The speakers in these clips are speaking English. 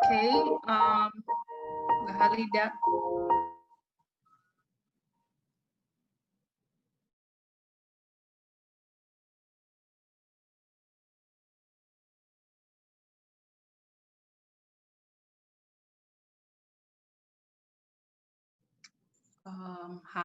Okay, Halida. Hi.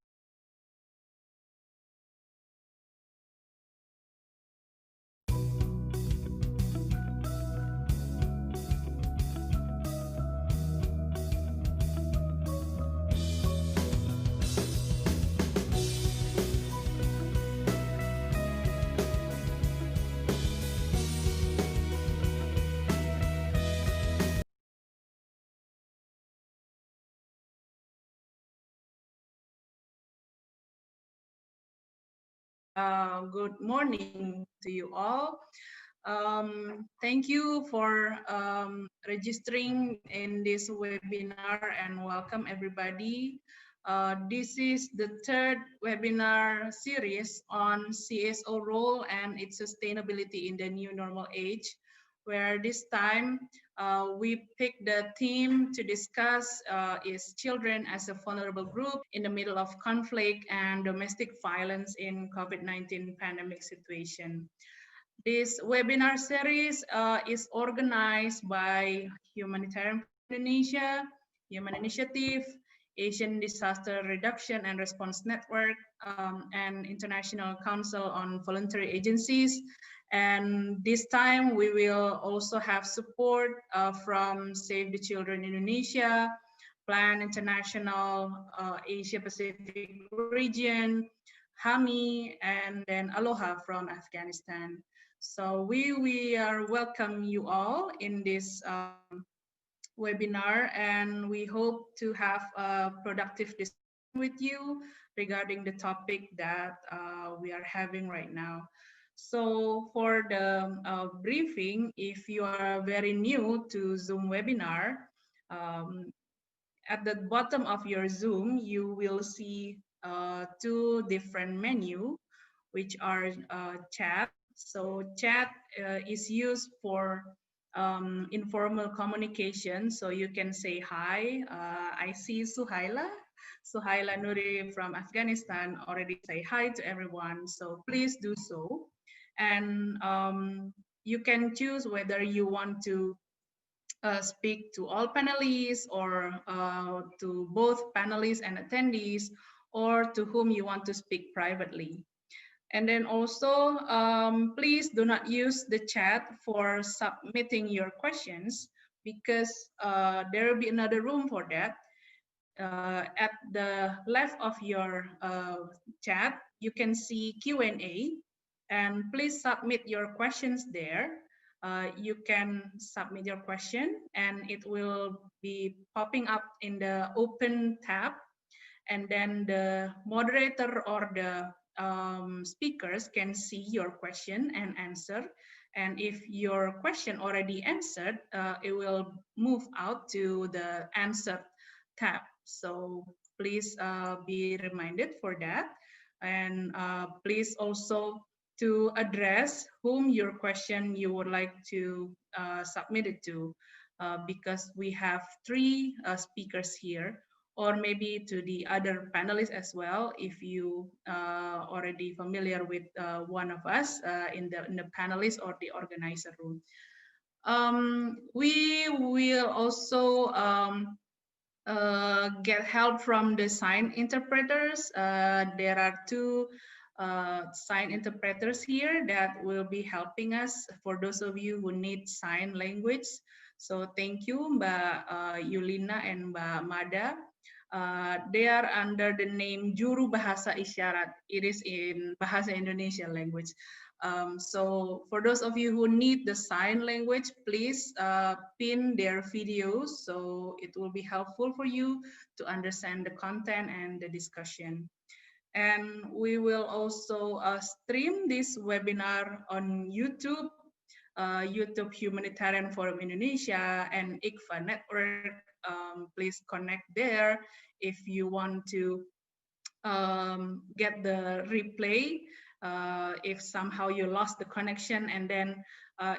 Good morning to you all. Thank you for registering in this webinar and welcome everybody. This is the third webinar series on CSO role and its sustainability in the new normal age, where this time we picked the theme to discuss is children as a vulnerable group in the middle of conflict and domestic violence in COVID-19 pandemic situation. This webinar series is organized by Humanitarian Indonesia, Human Initiative, Asian Disaster Reduction and Response Network, and International Council on Voluntary Agencies. And this time we will also have support from Save the Children Indonesia, Plan International, Asia Pacific region, HAMI, and then Aloha from Afghanistan. So we are welcome you all in this webinar, and we hope to have a productive discussion with you regarding the topic that we are having right now. So for the briefing, if you are very new to Zoom webinar, um, at the bottom of your Zoom, you will see two different menu, which are chat. So chat is used for informal communication. So you can say hi. I see Suhaila. Suhaila Nuri from Afghanistan already say hi to everyone. So please do so. And you can choose whether you want to speak to all panelists or to both panelists and attendees, or to whom you want to speak privately. And then also, please do not use the chat for submitting your questions, because there will be another room for that. At the left of your chat, you can see Q&A, and please submit your questions there. You can submit your question and it will be popping up in the open tab, and then the moderator or the speakers can see your question and answer. And if your question already answered, it will move out to the answer tab. So please be reminded for that. And please also to address whom your question you would like to submit it to, because we have three speakers here, or maybe to the other panelists as well, if you already familiar with one of us in the panelists or the organizer room. We will also get help from the sign interpreters. There are two sign interpreters here that will be helping us for those of you who need sign language. So thank you, Mbak Yulina and Mbak Mada. They are under the name Juru Bahasa Isyarat. It is in Bahasa Indonesia language. So for those of you who need the sign language, please pin their videos, so it will be helpful for you to understand the content and the discussion. And we will also stream this webinar on YouTube, YouTube Humanitarian Forum Indonesia and ICFA Network. Please connect there if you want to get the replay. If somehow you lost the connection and then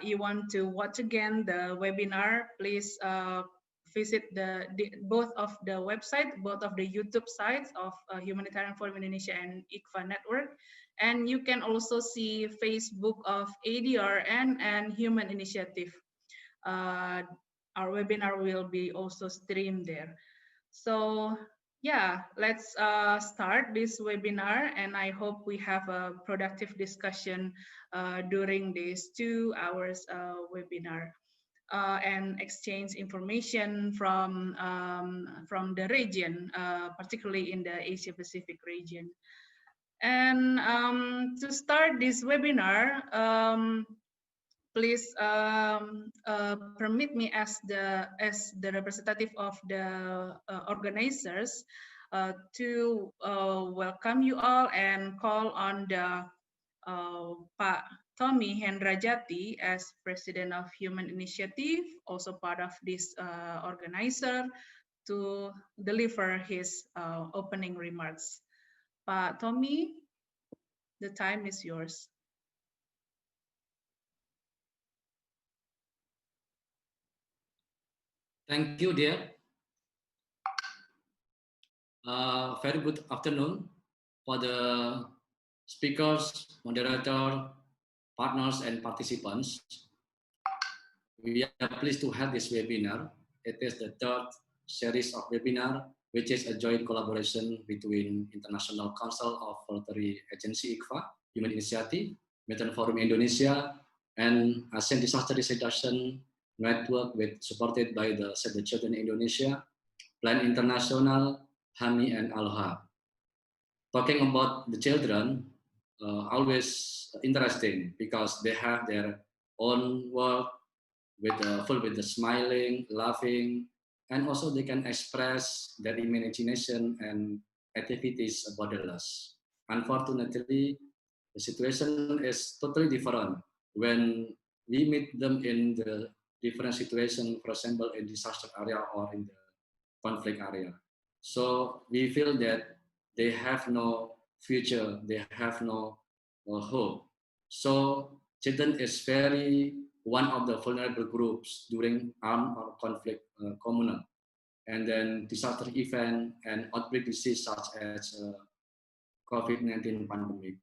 you want to watch again the webinar, please visit both of the website, both of the YouTube sites of Humanitarian Forum Indonesia and ICFA Network. And you can also see Facebook of ADRN and Human Initiative. Our webinar will be also streamed there. So yeah, let's start this webinar, and I hope we have a productive discussion during these 2 hours webinar and exchange information from the region, particularly in the Asia Pacific region. And to start this webinar, please permit me as the representative of the organizers to welcome you all and call on the Pak Tommy Hendrajati as President of Human Initiative, also part of this organizer, to deliver his opening remarks. Pak Tommy, the time is yours. Thank you, dear. Very good afternoon for the speakers, moderator, partners, and participants. We are pleased to have this webinar. It is the third series of webinar, which is a joint collaboration between International Council of Voluntary Agency ICFA, Human Initiative, Humanitarian Forum Indonesia, and ASEAN Disaster Reduction Network, supported by the Save the Children Indonesia, Plan International, HAMI, and Aloha. Talking about the children, always interesting because they have their own work full with the smiling, laughing, and also they can express their imagination and activities borderless. Unfortunately, the situation is totally different when we meet them in the different situation, for example, in disaster area or in the conflict area. So we feel that they have no future, they have no hope. So children is very one of the vulnerable groups during armed or conflict communal, and then disaster event and outbreak disease such as COVID-19 pandemic.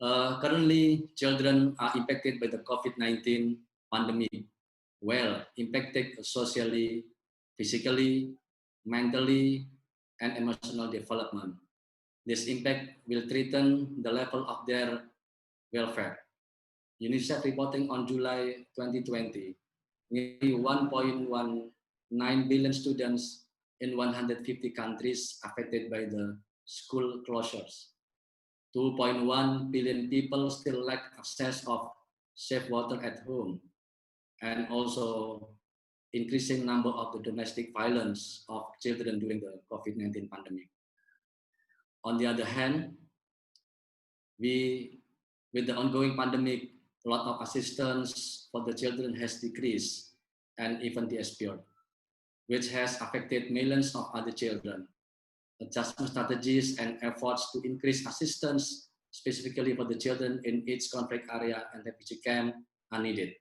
Currently, children are impacted by the COVID-19 pandemic. Well, impacted socially, physically, mentally, and emotional development. This impact will threaten the level of their welfare. UNICEF reporting on July 2020, nearly 1.19 billion students in 150 countries affected by the school closures. 2.1 billion people still lack access of safe water at home, and also increasing number of the domestic violence of children during the COVID-19 pandemic. On the other hand, with the ongoing pandemic, a lot of assistance for the children has decreased and even disappeared, which has affected millions of other children. Adjustment strategies and efforts to increase assistance specifically for the children in each conflict area and refugee camp are needed.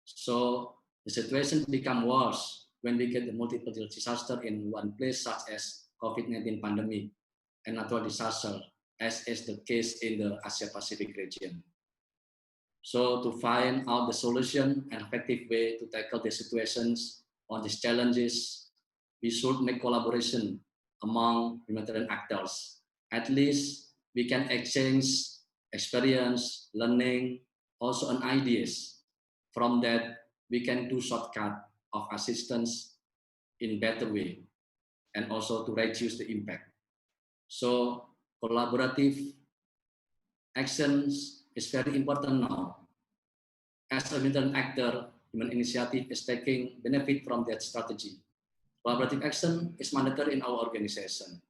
So the situation become worse when we get the multiple disaster in one place, such as COVID-19 pandemic and natural disaster, as is the case in the Asia Pacific region. So to find out the solution and effective way to tackle the situations or these challenges, we should make collaboration among humanitarian actors. At least we can exchange experience, learning, also on ideas. From that, we can do shortcut of assistance in better way and also to reduce the impact. So collaborative actions is very important now. As a humanitarian actor, Human Initiative is taking benefit from that strategy. Collaborative action is mandatory in our organization.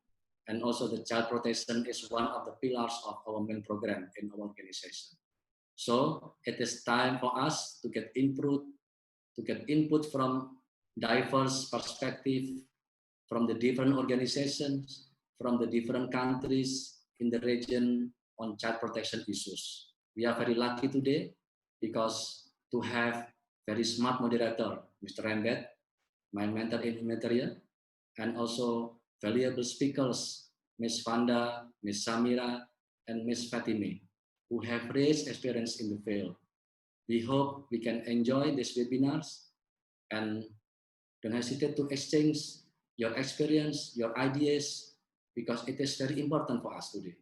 And also the child protection is one of the pillars of our main program in our organization. So it is time for us to get input from diverse perspective from the different organizations, from the different countries in the region on child protection issues. We are very lucky today because to have very smart moderator, Mr. Rembet, my mentor in humanitarian, and also valuable speakers, Ms. Vanda, Ms. Samira, and Ms. Fatime, who have rich experience in the field. We hope we can enjoy these webinars and don't hesitate to exchange your experience, your ideas, because it is very important for us today.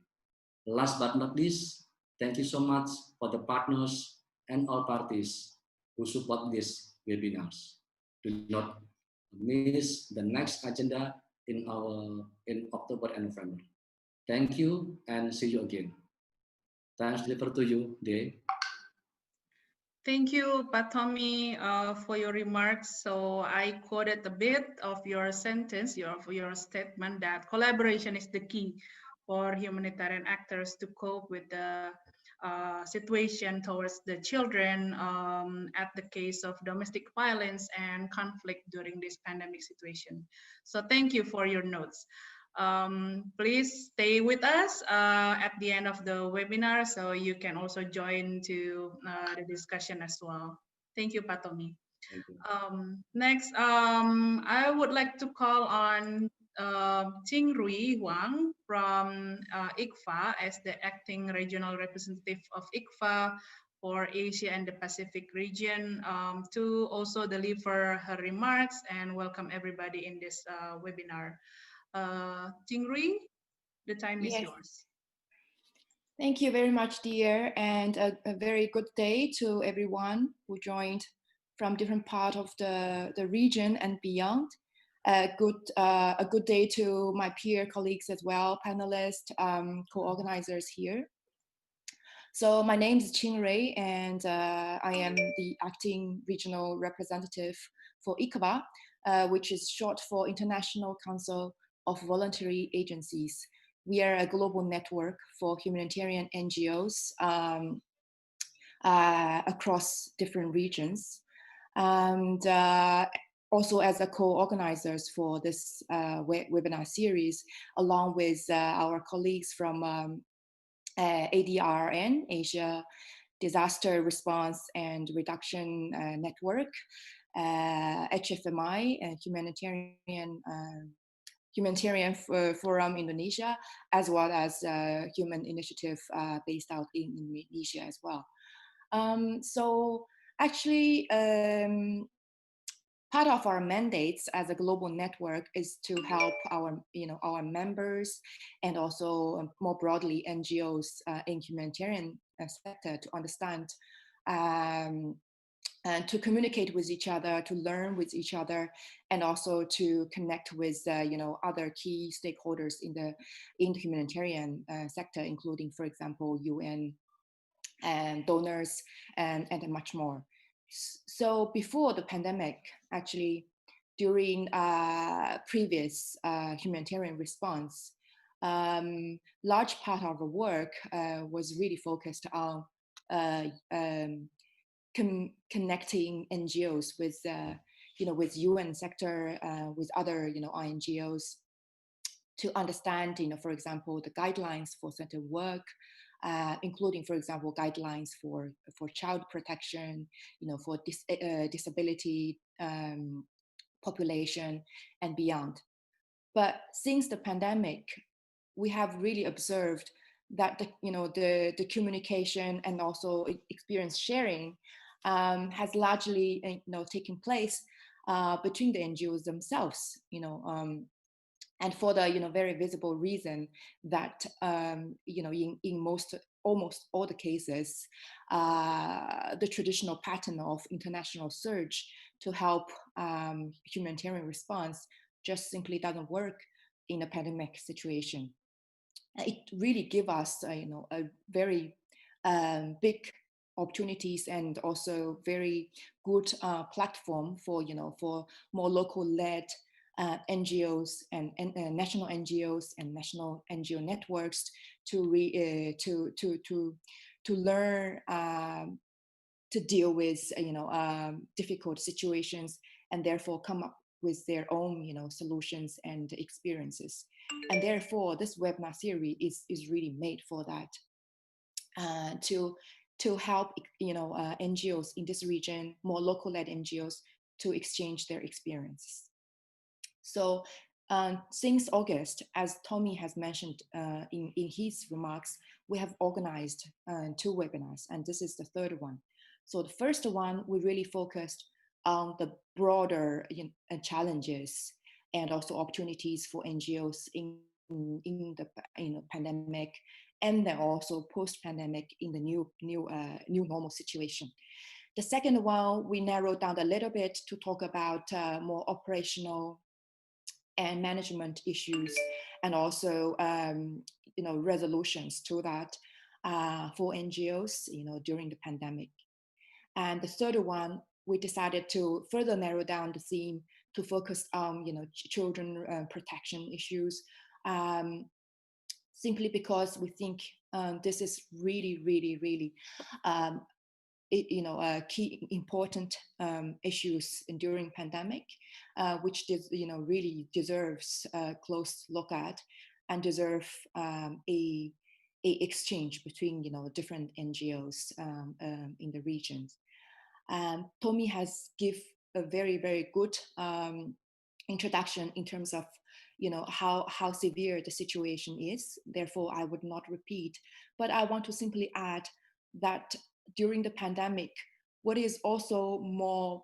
Last but not least, thank you so much for the partners and all parties who support these webinars. Do not miss the next agenda in October and November. Thank you and see you again. Thanks deliver to you, Day. Thank you, Pak Tommy, for your remarks. So I quoted a bit of your sentence, your statement that collaboration is the key for humanitarian actors to cope with the situation towards the children at the case of domestic violence and conflict during this pandemic situation. So thank you for your notes. Please stay with us at the end of the webinar so you can also join to the discussion as well. Thank you, Patomi. Thank you. Next, I would like to call on Ting Rui Huang from ICFA as the acting regional representative of ICFA for Asia and the Pacific region to also deliver her remarks and welcome everybody in this webinar. Tingri, the time is Yes, yours. thank you very much, dear, and a very good day to everyone who joined from different part of the region and beyond. A good day to my peer colleagues as well, panelists, co-organizers here. So my name is Qing Rui, and I am the acting regional representative for ICVA, which is short for International Council of Voluntary Agencies. We are a global network for humanitarian NGOs across different regions. And also as a co-organizers for this webinar series, along with our colleagues from ADRN, Asia Disaster Response and Reduction Network, HFMI, Humanitarian Forum Indonesia, as well as Human Initiative based out in Indonesia as well. So actually, part of our mandates as a global network is to help our members and also more broadly NGOs in humanitarian sector to understand and to communicate with each other, to learn with each other, and also to connect with other key stakeholders in the humanitarian sector, including, for example, UN and donors and much more. So before the pandemic, actually, during previous humanitarian response, large part of the work was really focused on connecting NGOs with with UN sector, with other INGOs, to understand for example the guidelines for certain work, including, for example, guidelines for child protection, for disability population and beyond. But since the pandemic, we have really observed that the communication and also experience sharing has largely taken place between the NGOs themselves, and for the very visible reason that in almost all the cases, the traditional pattern of international surge to help humanitarian response just simply doesn't work in a pandemic situation. It really gives us a very big opportunities and also very good platform for for more local led NGOs and national NGOs and national NGO networks to learn to deal with difficult situations and therefore come up with their own solutions and experiences. And therefore this webinar series is really made for that, to to help NGOs in this region, more local-led NGOs, to exchange their experiences. So since August, as Tommy has mentioned in his remarks, we have organized 2 webinars, and this is the 3rd one. So the first one, we really focused on the broader challenges and also opportunities for NGOs in the pandemic, and then also post-pandemic in the new normal situation. The second one, we narrowed down a little bit to talk about more operational and management issues, and also resolutions to that for NGOs during the pandemic. And the third one, we decided to further narrow down the theme to focus on children protection issues, simply because we think this is really key important issues during pandemic, which really deserves a close look at, and deserve a exchange between different NGOs in the regions. Tommy has give a very good introduction in terms of how severe the situation is. Therefore, I would not repeat, but I want to simply add that during the pandemic, what is also more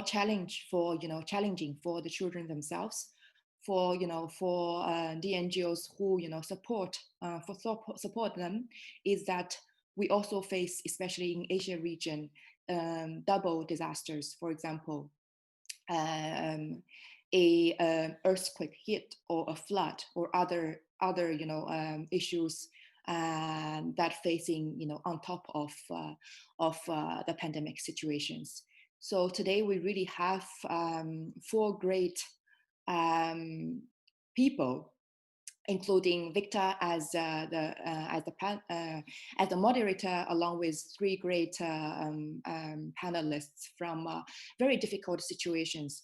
challenging for the children themselves, for the NGOs who support them, is that we also face, especially in Asia region, double disasters. For example, a earthquake hit, or a flood, or other issues that facing on top of the pandemic situations. So today we really have 4 great people, including Victor as the moderator, along with 3 great panelists from very difficult situations,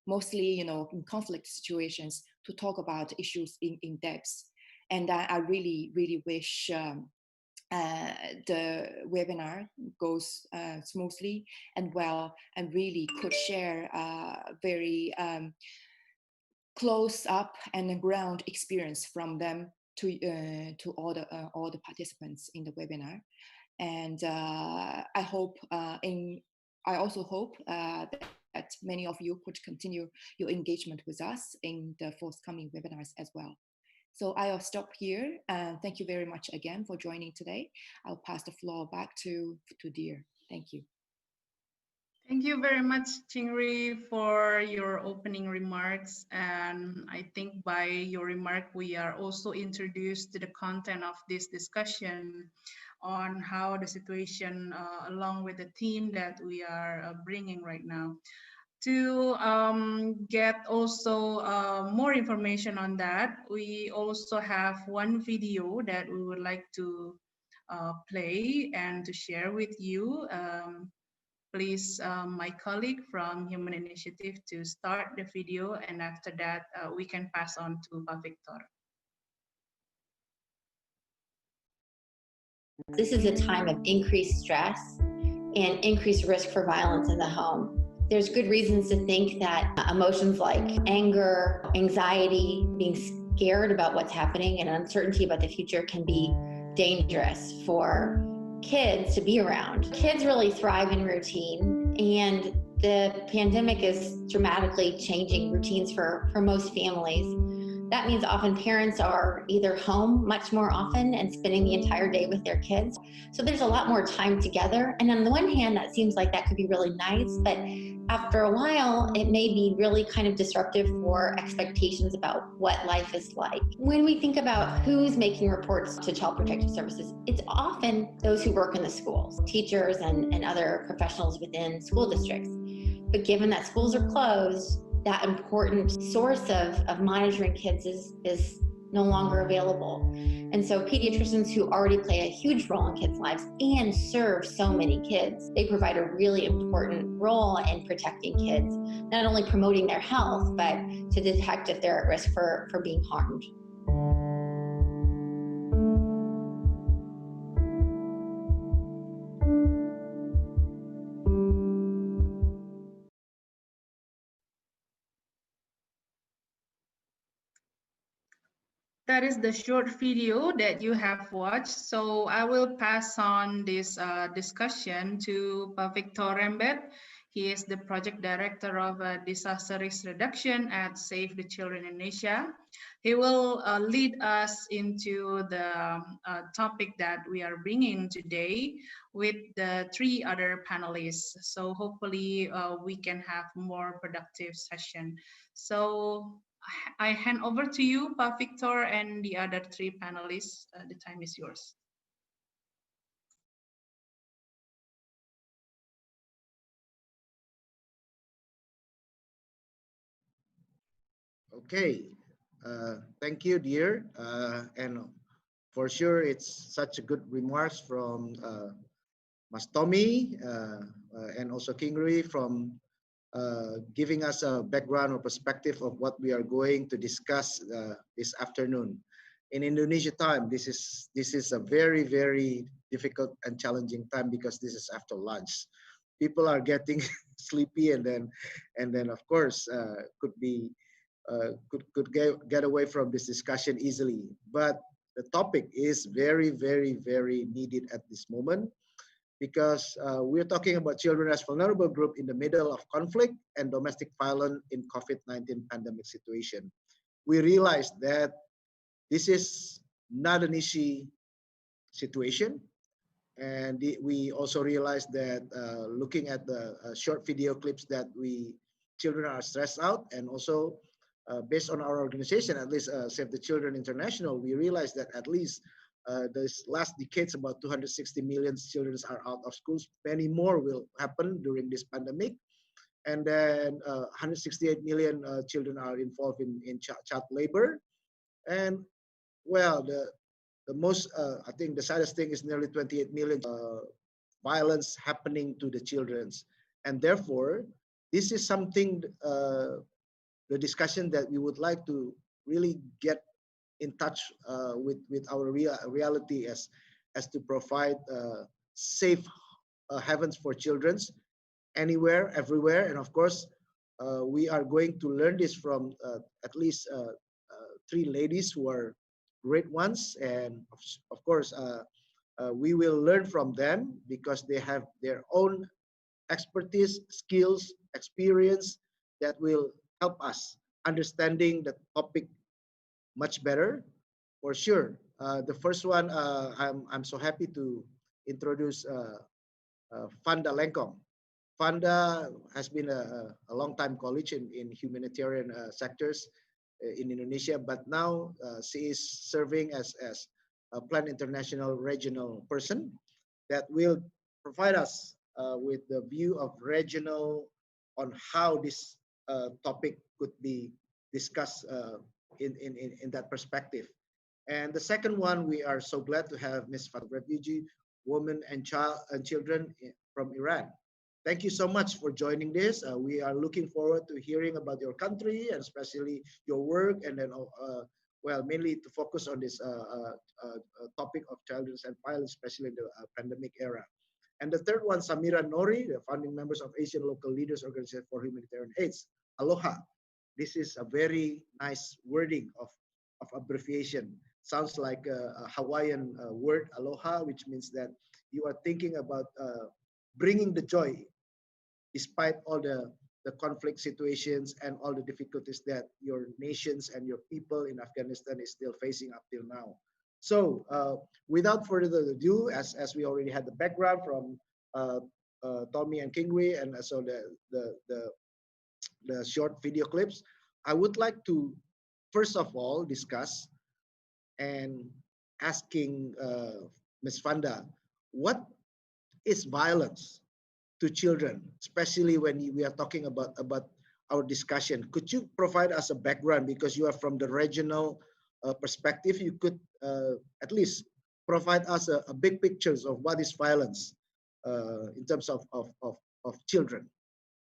mostly in conflict situations, to talk about issues in depth. And I really wish the webinar goes smoothly and well, and really could share very close up and ground experience from them to all the participants in the webinar. And I also hope that many of you could continue your engagement with us in the forthcoming webinars as well. So I'll stop here, and thank you very much again for joining today. I'll pass the floor back to Dear. Thank you. Thank you very much, Chingri, for your opening remarks. And I think by your remark, we are also introduced to the content of this discussion on how the situation, along with the theme that we are bringing right now. To get also more information on that, we also have one video that we would like to play and to share with you. Please, my colleague from Human Initiative, to start the video, and after that, we can pass on to Pak Victor. This is a time of increased stress and increased risk for violence in the home. There's good reasons to think that emotions like anger, anxiety, being scared about what's happening, and uncertainty about the future can be dangerous for kids to be around. Kids really thrive in routine, and the pandemic is dramatically changing routines for most families. That means often parents are either home much more often and spending the entire day with their kids. So there's a lot more time together. And on the one hand, that seems like that could be really nice, but after a while, it may be really kind of disruptive for expectations about what life is like. When we think about who's making reports to Child Protective Services, it's often those who work in the schools, teachers and other professionals within school districts. But given that schools are closed, that important source of monitoring kids is no longer available. And so pediatricians, who already play a huge role in kids' lives and serve so many kids, they provide a really important role in protecting kids, not only promoting their health, but to detect if they're at risk for being harmed. That is the short video that you have watched. So I will pass on this discussion to Pak Victor Rembet. He is the project director of disaster risk reduction at Save the Children in Asia. He will lead us into the topic that we are bringing today with the three other panelists. So hopefully we can have more productive session. So I hand over to you, Pa Victor, and the other three panelists. The time is yours. Okay, thank you, dear. And for sure, it's such a good remarks from Mas Tommy and also King Rui from giving us a background or perspective of what we are going to discuss this afternoon. In Indonesia time, this is a very difficult and challenging time because this is after lunch. People are getting sleepy, and then of course could get away from this discussion easily. But the topic is very needed at this moment because we're talking about children as vulnerable group in the middle of conflict and domestic violence in COVID-19 pandemic situation. We realize that this is not an easy situation. And we also realize that looking at the short video clips that children are stressed out, and also based on our organization, at least Save the Children International, we realize that at least this last decades, about 260 million children are out of schools. Many more will happen during this pandemic. And then 168 million children are involved in child labor. And well, the most, I think the saddest thing is nearly 28 million violence happening to the children's. And therefore, this is something, the discussion that we would like to really get in touch with our reality as to provide safe havens for children's anywhere, everywhere. And of course, we are going to learn this from at least three ladies who are great ones. And of course, we will learn from them because they have their own expertise, skills, experience that will help us understanding the topic much better, for sure. The first one, I'm so happy to introduce Fanda Lengkong. Fanda has been a long time colleague in humanitarian sectors in Indonesia, but now she is serving as a Plan International regional person that will provide us with the view of regional on how this topic could be discussed in that perspective. And the second one, we are so glad to have Ms. Fat, refugee women and children from Iran. Thank you so much for joining this. We are looking forward to hearing about your country and especially your work, and then well, mainly to focus on this topic of children's and violence, especially in the pandemic era. And the third one, Samira Nori, the founding members of Asian Local Leaders Organization for Humanitarian AIDS. Aloha. This is a very nice wording of abbreviation. Sounds like a Hawaiian word, aloha, which means that you are thinking about bringing the joy despite all the conflict situations and all the difficulties that your nations and your people in Afghanistan is still facing up till now. So without further ado, as we already had the background from Tommy and Kingwei, and also the short video clips, I would like to first of all discuss and asking Ms. Fanda, what is violence to children, especially when we are talking about our discussion? Could you provide us a background, because you are from the regional perspective? You could at least provide us a big pictures of what is violence in terms of children.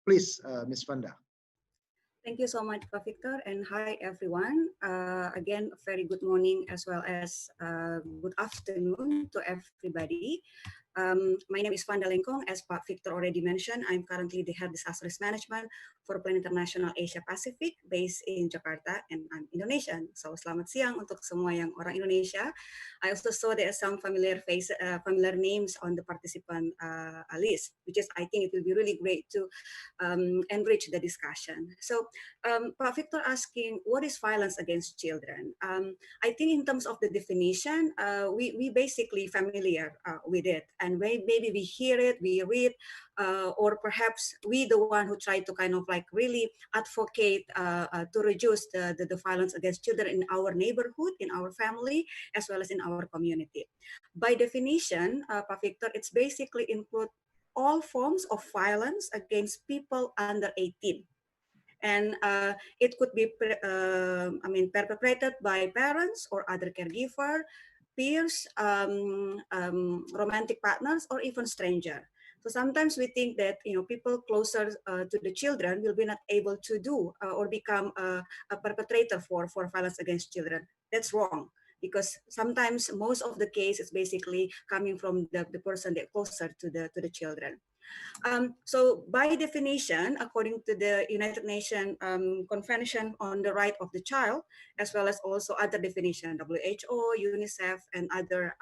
Please, Ms. Fanda. Thank you so much, Pak Victor, and hi everyone. Again, a very good morning as well as good afternoon to everybody. My name is Vanda Lengkong. As Pak Victor already mentioned, I'm currently the Head Disaster Risk Management for Plan International Asia Pacific based in Jakarta, and I'm Indonesian. So selamat siang untuk semua yang orang Indonesia. I also saw there are some familiar familiar names on the participant list, which is I think it will be really great to enrich the discussion. So Pak Victor asking, what is violence against children? I think in terms of the definition, we basically familiar with it, and maybe we hear it, we read, or perhaps we the one who try to kind of like really advocate to reduce the violence against children in our neighborhood, in our family, as well as in our community. By definition, Pak Victor, it's basically include all forms of violence against people under 18. And it could be, perpetrated by parents or other caregiver, peers, romantic partners, or even stranger. So sometimes we think that people closer to the children will be not able to do or become a perpetrator for violence against children. That's wrong, because sometimes most of the case is basically coming from the person that closer to the children. So by definition, according to the United Nations Convention on the Right of the Child, as well as also other definition, WHO, UNICEF, and other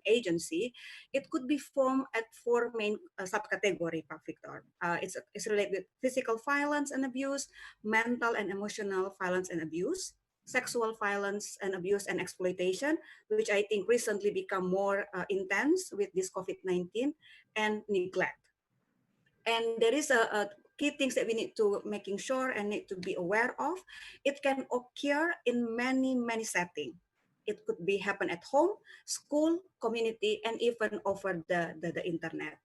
agency, it could be formed at four main subcategory, Pak Victor. It's related with physical violence and abuse, mental and emotional violence and abuse, sexual violence and abuse and exploitation, which I think recently become more intense with this COVID-19, and neglect. And there is a key things that we need to making sure and need to be aware of. It can occur in many settings. It could be happen at home, school, community, and even over the internet.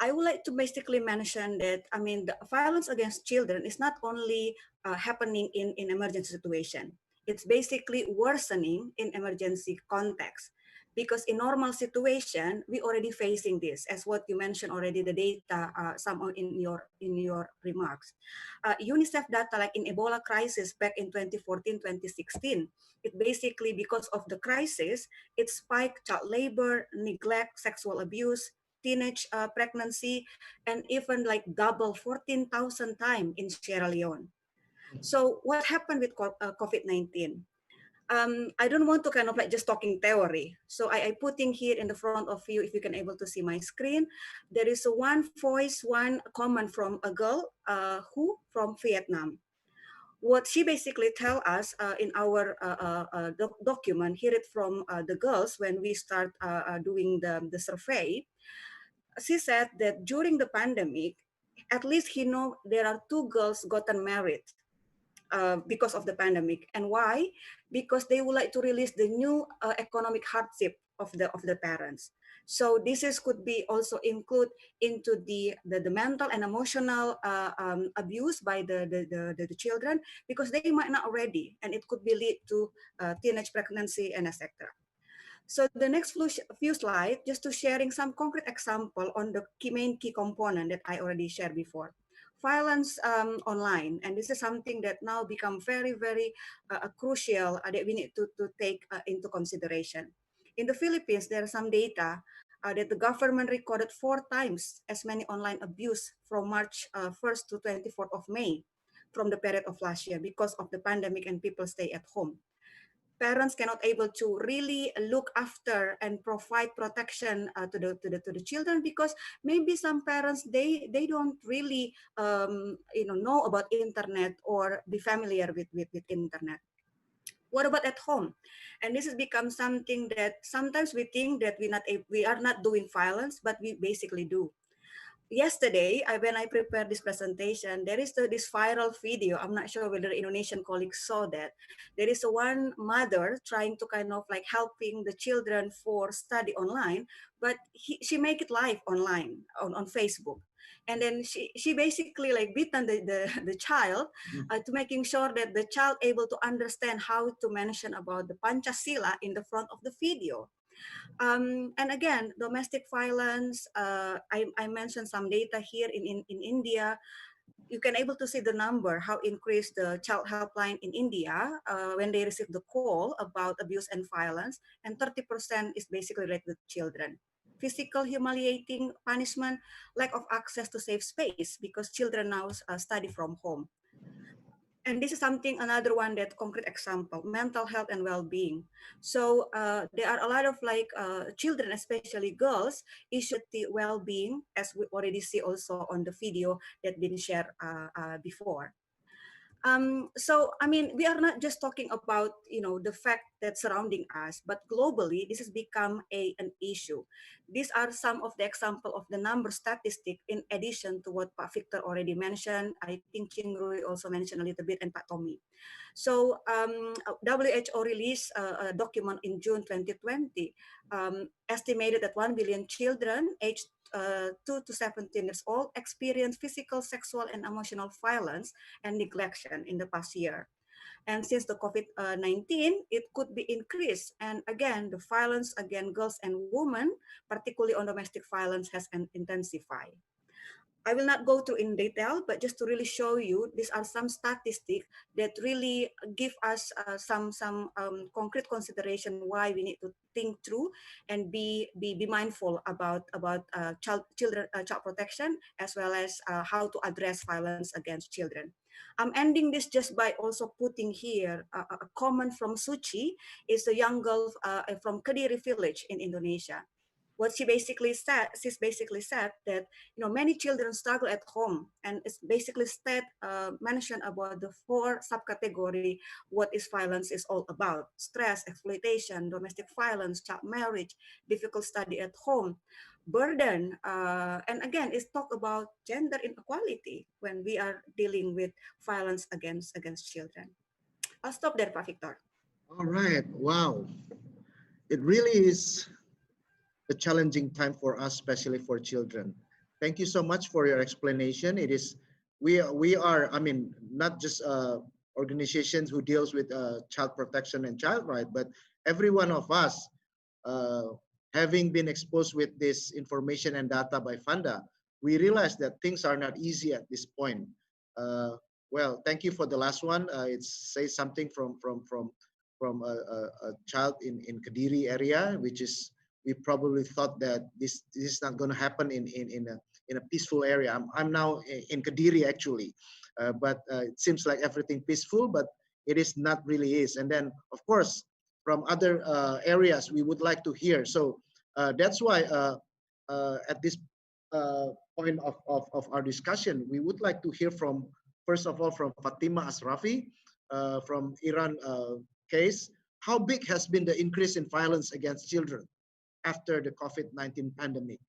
I would like to basically mention that, the violence against children is not only happening in emergency situation. It's basically worsening in emergency context. Because in normal situation, we already facing this, as what you mentioned already, the data, some in your remarks. UNICEF data, like in Ebola crisis back in 2014, 2016, it basically, because of the crisis, it spiked child labor, neglect, sexual abuse, teenage pregnancy, and even like double 14,000 times in Sierra Leone. So what happened with COVID-19? I don't want to kind of like just talking theory. So I putting here in the front of you, if you can able to see my screen, there is a one voice, one comment from a girl who from Vietnam. What she basically tell us in our document, hear it from the girls when we start doing the survey. She said that during the pandemic, at least he know there are two girls gotten married because of the pandemic. And why? Because they would like to release the new economic hardship of the parents. So this is could be also include into the mental and emotional abuse by the children, because they might not ready, and it could be lead to teenage pregnancy and etc. So the next few slides, just to sharing some concrete example on the main key component that I already shared before. Violence online, and this is something that now become very crucial that we need to take into consideration. In the Philippines, there are some data that the government recorded 4 times as many online abuse from March 1st to 24th of May from the period of last year because of the pandemic and people stay at home. Parents cannot able to really look after and provide protection to the children, because maybe some parents they don't really know about internet or be familiar with internet. What about at home? And this has become something that sometimes we think that we are not doing violence, but we basically do. Yesterday, when I prepared this presentation, there is this viral video. I'm not sure whether Indonesian colleagues saw that. There is one mother trying to kind of like helping the children for study online, but she make it live online on Facebook. And then she basically like beaten the child to making sure that the child able to understand how to mention about the Pancasila in the front of the video. And again, domestic violence, I mentioned some data here in India. you can able to see the number, how increased the child helpline in India when they receive the call about abuse and violence, and 30% is basically related to children. Physical humiliating punishment, lack of access to safe space because children now study from home. And this is something, another one, that concrete example, mental health and well-being. So there are a lot of like children, especially girls, issue the well-being, as we already see also on the video that been shared before. So I mean, we are not just talking about the fact that surrounding us, but globally this has become an issue. These are some of the example of the number statistic in addition to what Pak Victor already mentioned. I think Chingrui also mentioned a little bit, and Pak Tommy. So WHO released a document in June 2020, estimated that 1 billion children aged 2 to 17 years old experience physical, sexual, and emotional violence and neglection in the past year. And since the COVID-19, it could be increased. And again, the violence against girls and women, particularly on domestic violence, has intensified. I will not go through in detail, but just to really show you, these are some statistics that really give us some concrete consideration why we need to think through and be mindful about child protection, as well as how to address violence against children. I'm ending this just by also putting here a comment from Suci, is a young girl from Kediri village in Indonesia. What she's basically said that many children struggle at home, and it's basically mentioned about the 4 subcategory what is violence is all about: stress, exploitation, domestic violence, child marriage, difficult study at home, burden, and again it's talk about gender inequality when we are dealing with violence against children. I'll stop there, Pak Victor. All right. Wow. It really is a challenging time for us, especially for children. Thank you so much for your explanation. It is, we are, I mean, not just organizations who deals with child protection and child right, but every one of us, uh, having been exposed with this information and data by Fanda, we realize that things are not easy at this point. Uh, well, thank you for the last one. It says something from a child in Kediri area, which is, we probably thought that this is not going to happen in a peaceful area. I'm now in Kediri actually, but it seems like everything peaceful, but it is not really is. And then of course from other areas we would like to hear. So that's why at this point of our discussion, we would like to hear from, first of all, from Fatima Asrafi from Iran case. How big has been the increase in violence against children after the COVID-19 pandemic?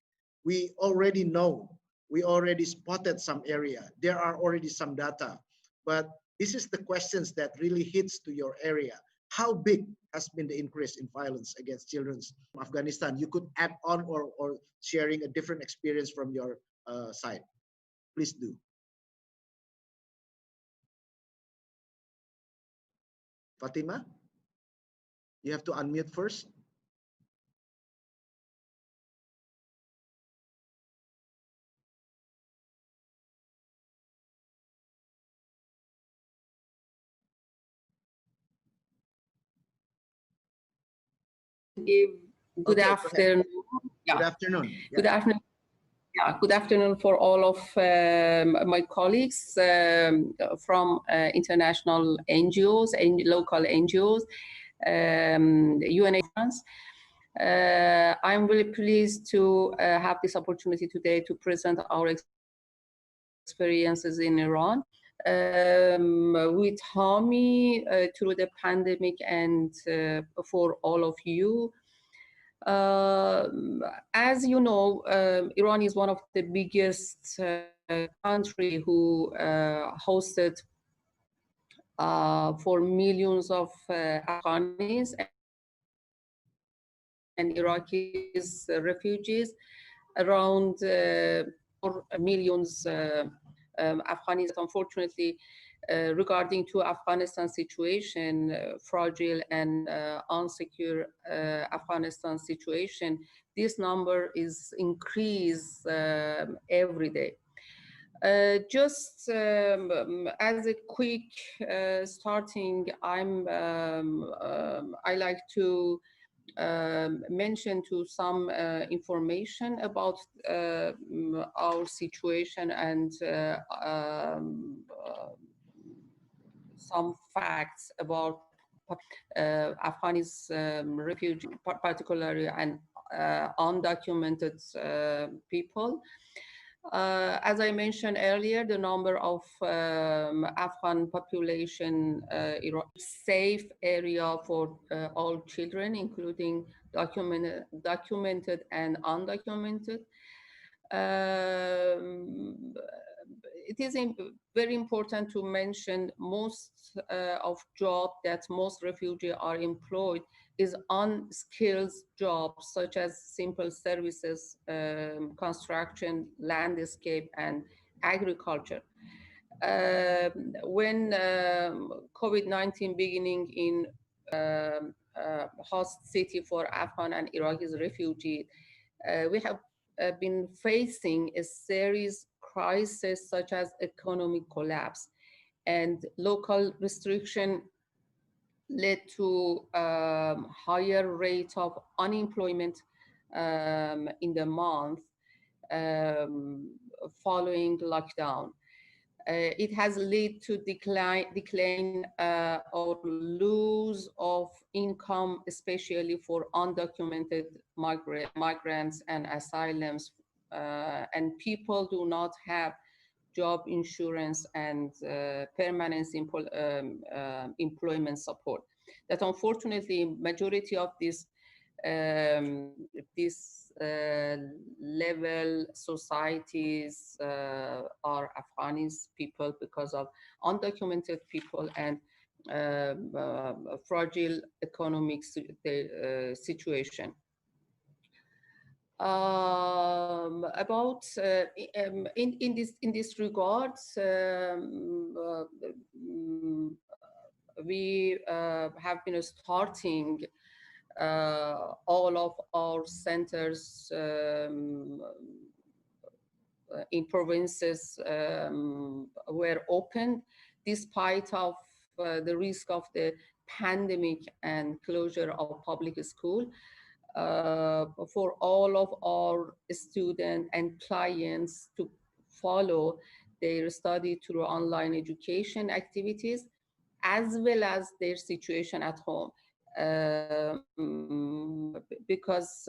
We already know, we already spotted some area. There are already some data, but this is the questions that really hits to your area. How big has been the increase in violence against children from Afghanistan? You could add on or sharing a different experience from your side. Please do. Fatima, you have to unmute first. Give good Okay, afternoon. Good afternoon. Yeah. Good afternoon. Yeah, good afternoon for all of my colleagues from international NGOs and local NGOs, UN. I'm really pleased to have this opportunity today to present our experiences in Iran. With Hami through the pandemic, and for all of you. As you know, Iran is one of the biggest country who hosted for millions of Afghans and Iraqis refugees, around 4 millions Afghans. Unfortunately, regarding to Afghanistan situation, fragile and unsecure Afghanistan situation, this number is increased every day. Just as a quick starting, I like to mention to some information about our situation and some facts about Afghanis refugee, particularly and undocumented people. As I mentioned earlier, the number of Afghan population safe area for all children, including documented and undocumented. Um, it is very important to mention most of job that most refugees are employed is unskilled jobs such as simple services, construction, landscape, and agriculture. When COVID-19 beginning in host city for Afghan and Iraqi refugees, we have been facing a series crises such as economic collapse and local restriction led to higher rate of unemployment in the month following lockdown. It has led to decline or lose of income, especially for undocumented migrants and asylums, and people do not have job insurance and permanent employment support. That unfortunately, majority of this level societies are Afghanis people because of undocumented people and fragile economic situation. About in this regard, we have been starting all of our centers in provinces were open despite of the risk of the pandemic and closure of public school. For all of our students and clients to follow their study through online education activities, as well as their situation at home. Because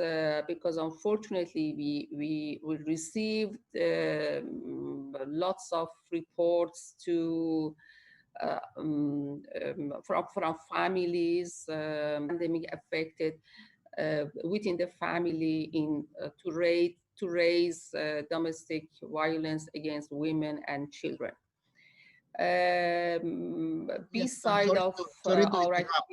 unfortunately we received lots of reports to from families pandemic affected within the family in to raise domestic violence against women and children. Beside sorry of sorry to our interrupt,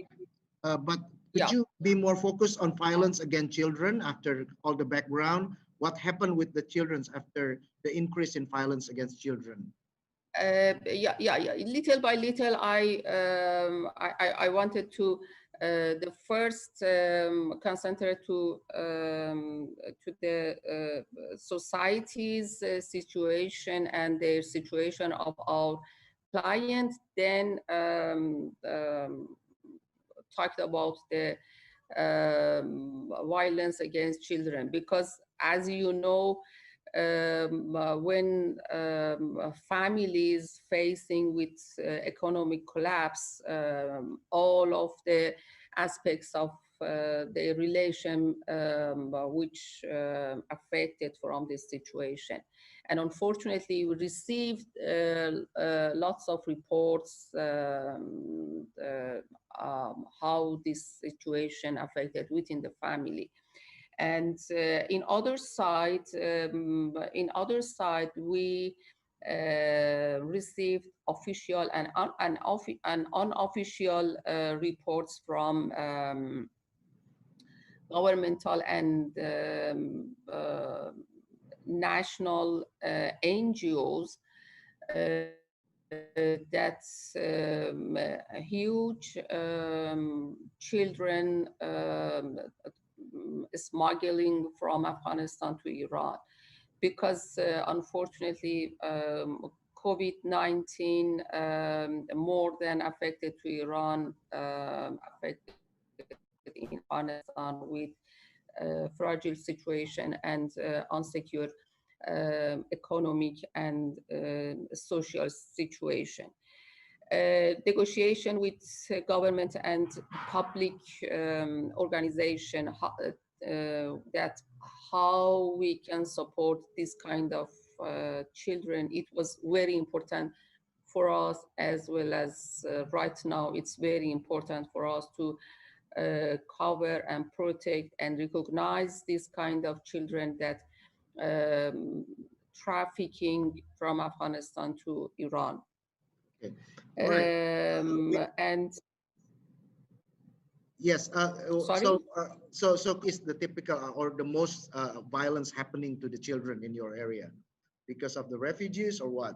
but could yeah. you be more focused on violence against children after all the background? What happened with the children after the increase in violence against children? Yeah. Little by little, I wanted to the first concentrate to the society's situation and the situation of our clients. Then talked about the violence against children, because as you know, when families facing with economic collapse, all of the aspects of their relation which affected from this situation. And unfortunately, we received lots of reports how this situation affected within the family. And in other side, we received official and unofficial reports from governmental and national NGOs that's huge children smuggling from Afghanistan to Iran. because unfortunately COVID-19 more than affected to Iran, affected in Afghanistan with fragile situation and unsecure economic and social situation. Negotiation with government and public organization that how we can support this kind of children. It was very important for us, as well as right now it's very important for us to cover and protect and recognize this kind of children that trafficking from Afghanistan to Iran. Okay. All right. And Yes. sorry? So is the typical or the most violence happening to the children in your area because of the refugees or what?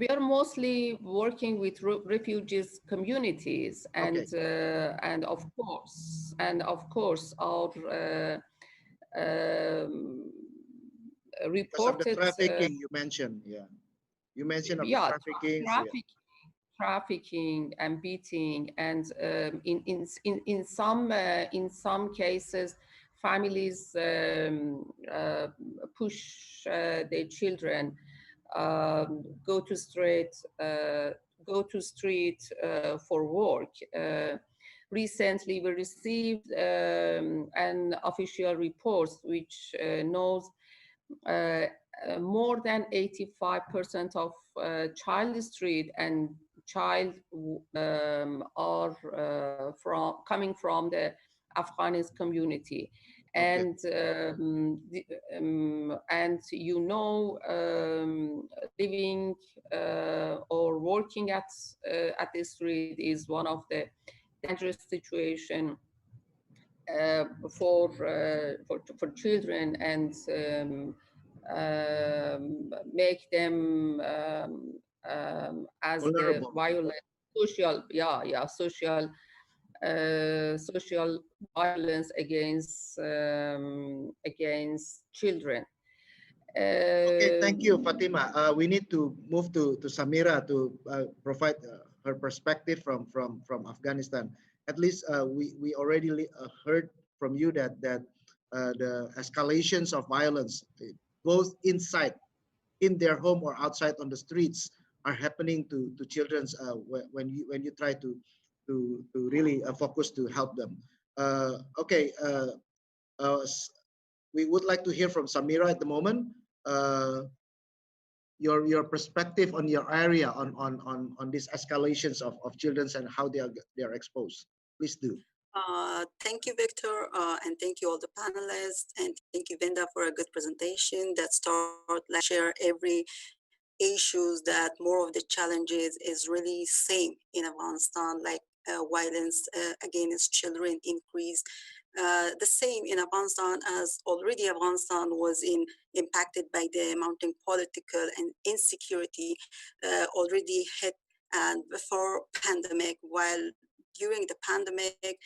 We are mostly working with refugees communities, and Okay. and of course our um, Because of the reported trafficking you mentioned, yeah. You mentioned of the yeah trafficking, so yeah. trafficking and beating, and in some cases families push their children go to street for work. Recently we received an official report which knows more than 85% of child street and child are coming from the Afghanis community. Okay. And you know, living or working at the street is one of the dangerous situation for children, and make them as the Vulnerable. violent social violence against children. Okay, thank you, Fatima. We need to move to Samira to provide her perspective from Afghanistan. At least we already heard from you that the escalations of violence, both inside in their home or outside on the streets, are happening to children's when you try to really focus to help them. Okay, we would like to hear from Samira at the moment. Uh, your perspective on your area on these escalations of children and how they are exposed. Please do. Thank you, Victor, and thank you all the panelists, and thank you, Vinda, for a good presentation that start like share every issues that more of the challenges is really same in Afghanistan, like violence against children increase. The same in Afghanistan, as already Afghanistan was impacted by the mounting political and insecurity already hit, and before pandemic, while during the pandemic,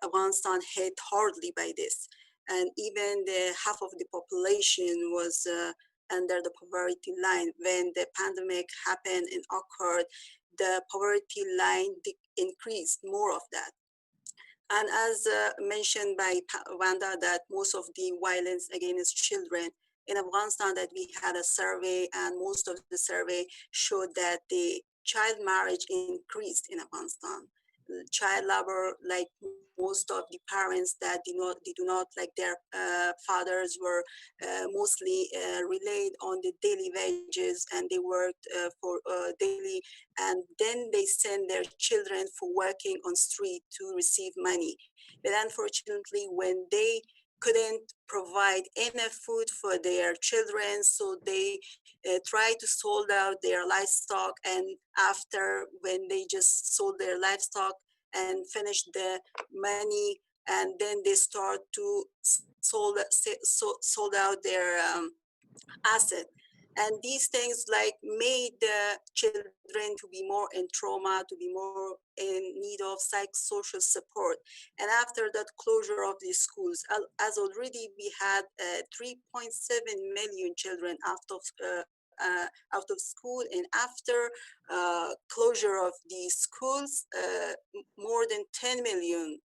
Afghanistan hit hardly by this, and even the half of the population was under the poverty line. When the pandemic happened and occurred, the poverty line increased more of that. And as mentioned by Wanda, that most of the violence against children in Afghanistan, that we had a survey, and most of the survey showed that the child marriage increased in Afghanistan. Child labor, like most of the parents that they do not like their fathers were mostly relied on the daily wages, and they worked for daily, and then they send their children for working on street to receive money. But unfortunately, when they couldn't provide enough food for their children, so they try to sold out their livestock, and after, when they just sold their livestock and finished the money, and then they start to sold out their asset. And these things like made the children to be more in trauma, to be more in need of psychosocial support. And after that closure of these schools, as already we had 3.7 million children out of school, and after closure of these schools, more than 10 million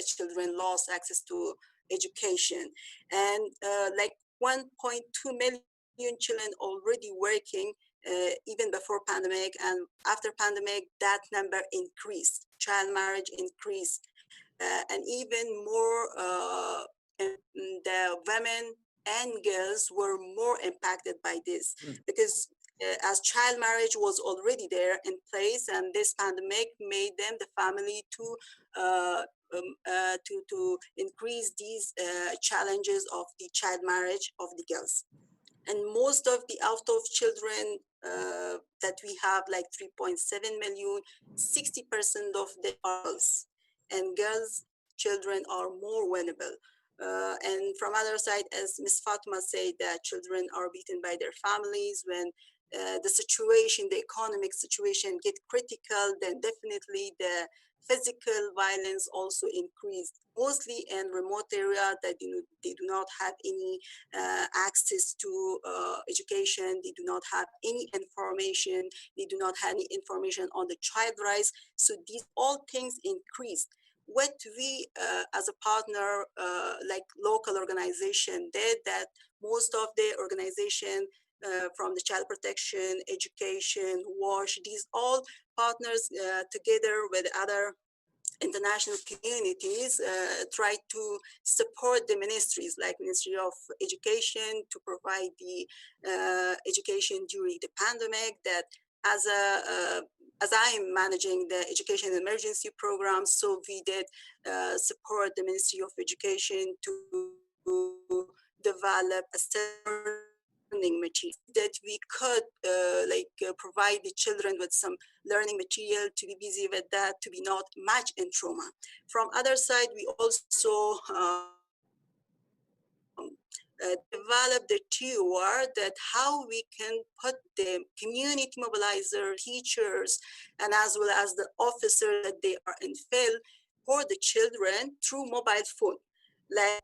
children lost access to education, and like 1.2 million children already working even before pandemic, and after pandemic that number increased, child marriage increased, and even more the women and girls were more impacted by this, because as child marriage was already there in place, and this pandemic made them the family uh, to increase these challenges of the child marriage of the girls. And most of the out of children that we have, like 3.7 million, 60% of them are girls, and girls children are more vulnerable. And from other side, as Ms. Fatma said, that children are beaten by their families when the situation, the economic situation get critical, then definitely the physical violence also increased, mostly in remote area that they do not have any access to education, they do not have any information, they do not have any information on the child rights. So these all things increased. What we as a partner, like local organization did, that most of the organization from the child protection, education, WASH, these all partners together with other international communities try to support the ministries like Ministry of Education to provide the education during the pandemic. That as I'm managing the education emergency program, so we did support the Ministry of Education to develop a learning material that we could provide the children with some learning material to be busy with that, to be not much in trauma. From other side, we also develop the tour that how we can put the community mobilizer, teachers, and as well as the officers that they are in field for the children through mobile phone. Like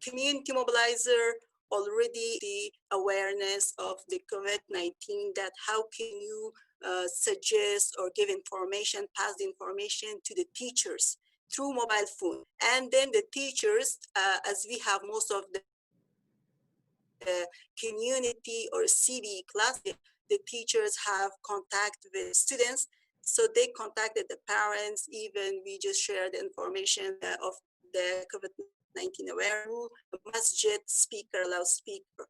community mobilizer, already the awareness of the COVID-19, that how can you suggest or give information, pass the information to the teachers through mobile phone. And then the teachers, as we have most of the community or CB class, the teachers have contact with students. So they contacted the parents, even we just shared the information of the COVID-19 aware masjid speaker, loudspeaker.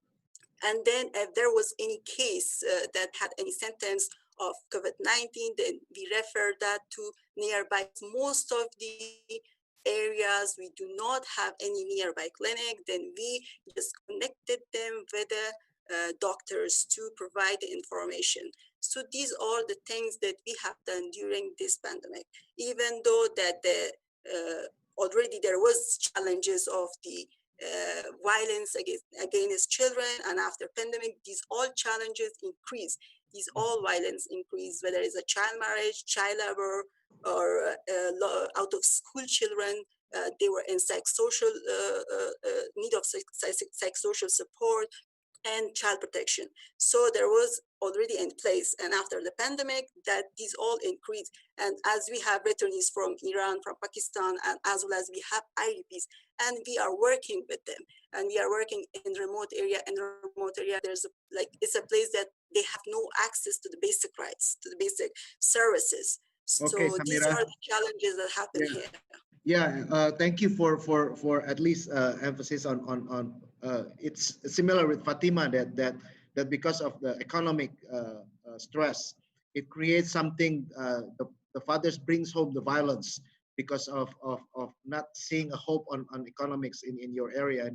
And then if there was any case that had any symptoms of COVID-19, then we refer that to nearby. Most of the areas we do not have any nearby clinic, then we just connected them with the doctors to provide the information. So these are the things that we have done during this pandemic, even though that the already there was challenges of the violence against children, and after pandemic, these all challenges increase. These all violence increase, whether it's a child marriage, child labor, or out of school children. They were in psychosocial need of psychosocial support and child protection. So there was already in place, and after the pandemic, that these all increased. And as we have returnees from Iran, from Pakistan, and as well as we have IDPs, and we are working with them, and we are working in remote area. In remote area, there's it's a place that they have no access to the basic rights, to the basic services. Okay, So these Samira. are the challenges that happen here. Yeah, thank you for at least emphasis on it's similar with Fatima that because of the economic stress, it creates something. The fathers brings home the violence because of not seeing a hope on economics in your area,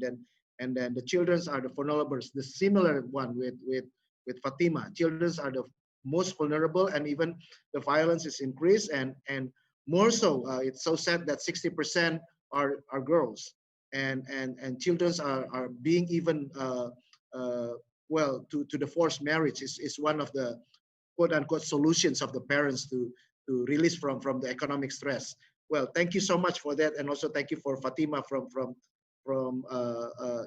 and then the childrens are the vulnerables. The similar one with Fatima, childrens are the most vulnerable, and even the violence is increased, and more so, it's so sad that 60% are girls, and children are being even well, to the forced marriage is one of the quote unquote solutions of the parents to release from the economic stress. Well, thank you so much for that, and also thank you for Fatima from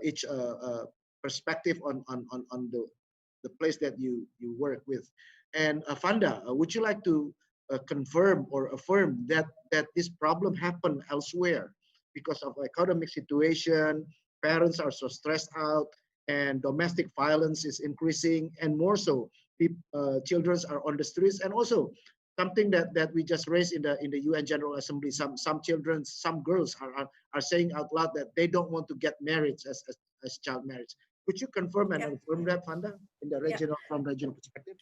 each perspective on the place that you work with. And Fanda, would you like to confirm or affirm that this problem happened elsewhere because of economic situation? Parents are so stressed out, and domestic violence is increasing, and more so, children are on the streets, and also something that we just raised in the UN General Assembly. Some children, some girls are saying out loud that they don't want to get married as child marriage. Could you confirm and Yeah. affirm that, Fanda, in the Yeah. regional from regional perspective?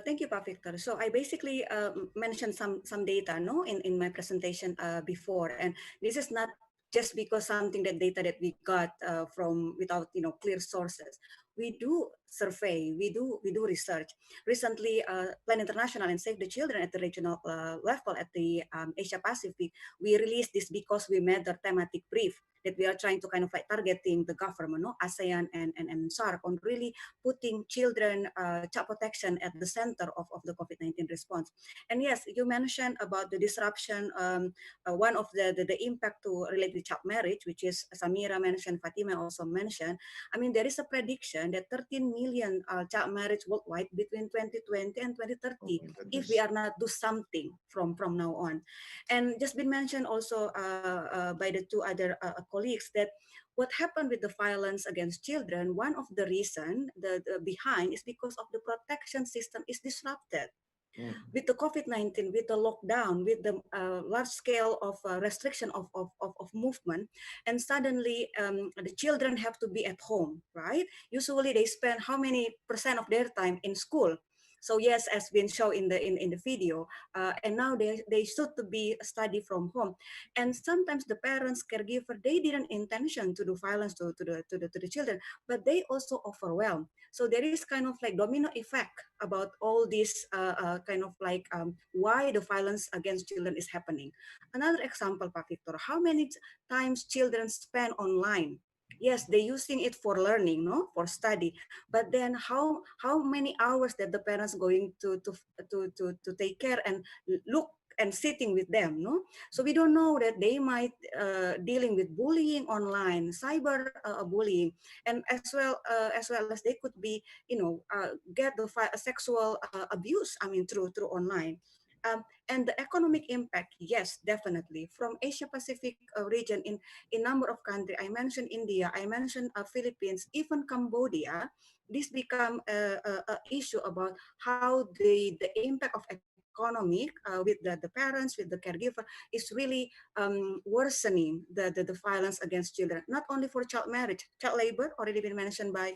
Thank you, Pak Victor. So I basically mentioned some data, no, in my presentation before, and this is not just because something that data that we got from without clear sources. We do survey, we do research. Recently, Plan International and Save the Children at the regional level at the Asia Pacific, we released this because we made the thematic brief that we are trying to kind of like targeting the government, no, ASEAN and SARC on really putting children, child protection at the center of the COVID-19 response. And yes, you mentioned about the disruption, one of the impact to relate with child marriage, which is Samira mentioned, Fatima also mentioned. I mean, there is a prediction that 13 million child marriage worldwide between 2020 and 2030 Oh my if we goodness. are not do something from now on. And just been mentioned also by the two other colleagues that what happened with the violence against children, one of the reason the behind is because of the protection system is disrupted Mm. with the COVID-19, with the lockdown, with the large scale of restriction of movement, and suddenly the children have to be at home, right? Usually they spend how many percent of their time in school? So yes, as been shown in the video, and now they should to be study from home, and sometimes the parents, caregiver, they didn't intention to do violence to the children, but they also overwhelmed. So there is kind of like domino effect about all this kind of like why the violence against children is happening. Another example, Pak Victor, how many times children spend online? Yes, they're using it for learning, no, for study. But then how many hours that the parents going to take care and look and sitting with them, no? So we don't know that they might dealing with bullying online, cyber bullying, and as well as they could be get the sexual abuse, I mean, through online. And the economic impact, yes, definitely. From Asia Pacific region, in number of countries, I mentioned India, I mentioned Philippines, even Cambodia, this become a issue about how the impact of economic with the parents, with the caregiver, is really worsening the violence against children, not only for child marriage, child labor, already been mentioned by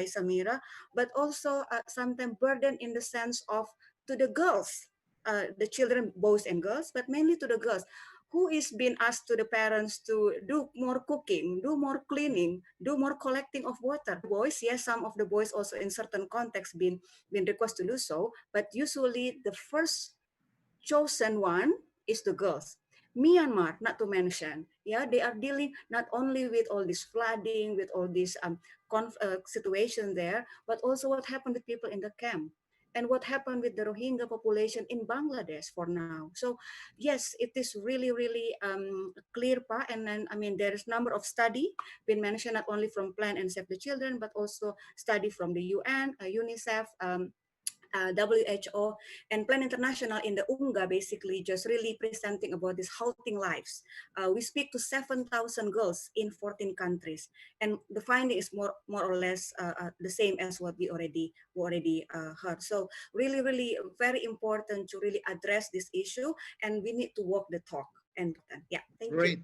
Samira, but also sometimes burden in the sense of to the girls, the children, boys and girls, but mainly to the girls, who is being asked to the parents to do more cooking, do more cleaning, do more collecting of water. Boys, yes, some of the boys also in certain contexts been requested to do so, but usually the first chosen one is the girls. Myanmar, not to mention, yeah, they are dealing not only with all this flooding, with all this situation there, but also what happened with people in the camp and what happened with the Rohingya population in Bangladesh for now. So yes, it is really, really clear, pa, and then I mean there is number of study been mentioned not only from Plan and Save the Children, but also study from the UN, UNICEF. WHO and Plan International in the UNGA basically just really presenting about this halting lives. We speak to 7,000 girls in 14 countries, and the finding is more or less the same as what we already heard. So really, really very important to really address this issue, and we need to walk the talk. And yeah, thank you. Great.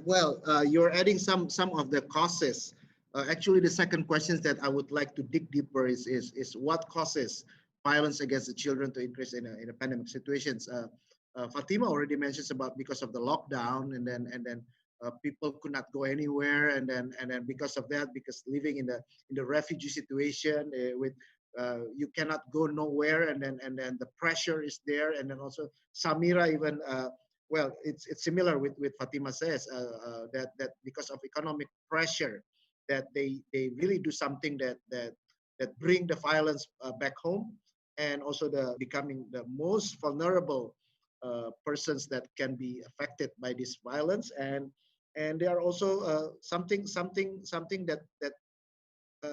Well, you're adding some of the causes. Actually, the second question that I would like to dig deeper is what causes violence against the children to increase in a pandemic situations. Fatima already mentions about because of the lockdown, and then people could not go anywhere, and then because of that, because living in the refugee situation with you cannot go nowhere, and then the pressure is there, and then also Samira even. Well, it's similar with Fatima says that because of economic pressure, that they really do something that that bring the violence back home, and also the becoming the most vulnerable persons that can be affected by this violence. And they are also something that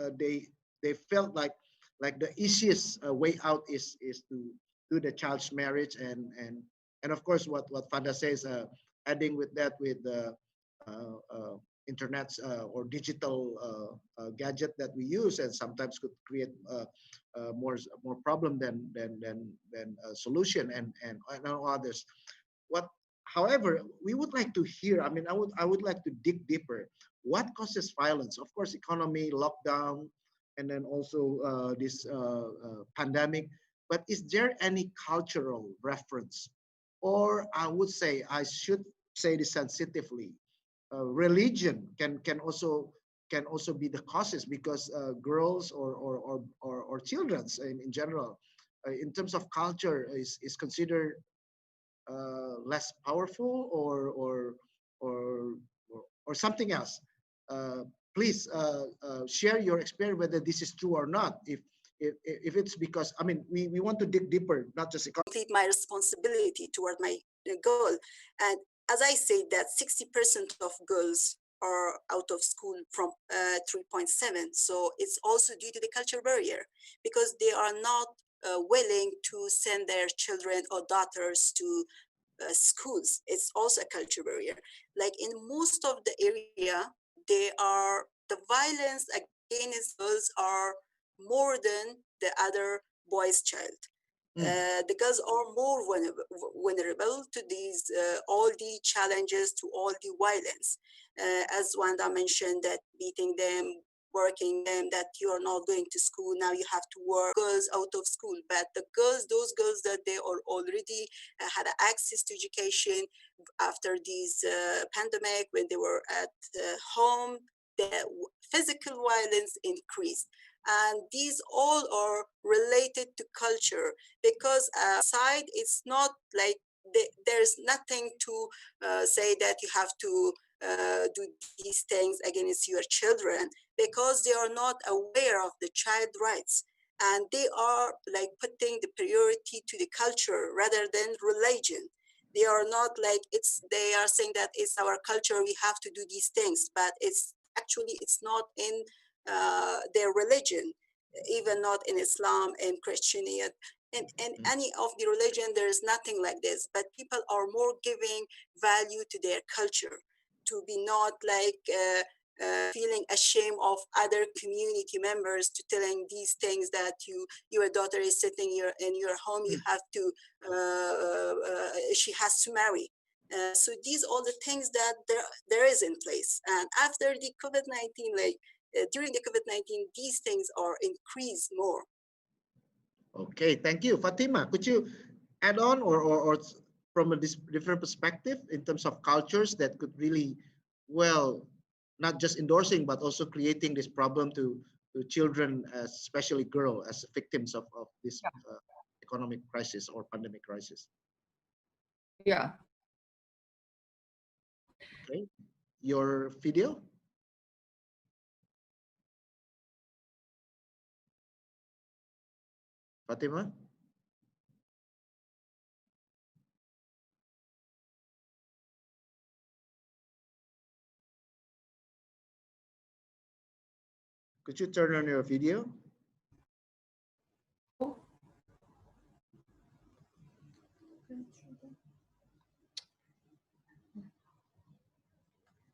they felt like the easiest way out is to do the child's marriage. And of course what Fanda says, adding with that with the internet or digital gadget that we use, and sometimes could create more problem than a solution, and others. What, however, we would like to hear, I mean, I would like to dig deeper. What causes violence? Of course, economy, lockdown, and then also this pandemic. But is there any cultural reference? Or I would say, I should say this sensitively, religion can also be the causes, because girls or children's in general, in terms of culture, is considered less powerful, or or something else. Uh, Please share your experience whether this is true or not. If it's because, I mean, we want to dig deeper, not just complete my responsibility toward my goal. And as I said, that 60% of girls are out of school from 3.7. So it's also due to the culture barrier, because they are not willing to send their children or daughters to schools. It's also a culture barrier. Like in most of the area, the violence against girls are more than the other boys' child. The girls are more vulnerable to these all the challenges, to all the violence. As Wanda mentioned, that beating them, working them, that you are not going to school, now you have to work, girls out of school. But the girls, those girls that they are already had access to education after this pandemic, when they were at home, the physical violence increased. And these all are related to culture, because side it's not like there's nothing to say that you have to do these things against your children, because they are not aware of the child rights, and they are like putting the priority to the culture rather than religion. They are not like they are saying that it's our culture, we have to do these things, but it's not in their religion, even not in Islam and Christianity. In any of the religion, there is nothing like this, but people are more giving value to their culture, to be not like feeling ashamed of other community members, to telling these things that your daughter is sitting here in your home, you have to she has to marry. So these are the things that there is in place. And after the COVID-19, like during the COVID-19, these things are increased more. Okay, thank you. Fatima, could you add on, or from a different perspective in terms of cultures that could really, well, not just endorsing, but also creating this problem to children, especially girls, as victims of this economic crisis or pandemic crisis? Yeah. Okay, your video. Fatima? Could you turn on your video?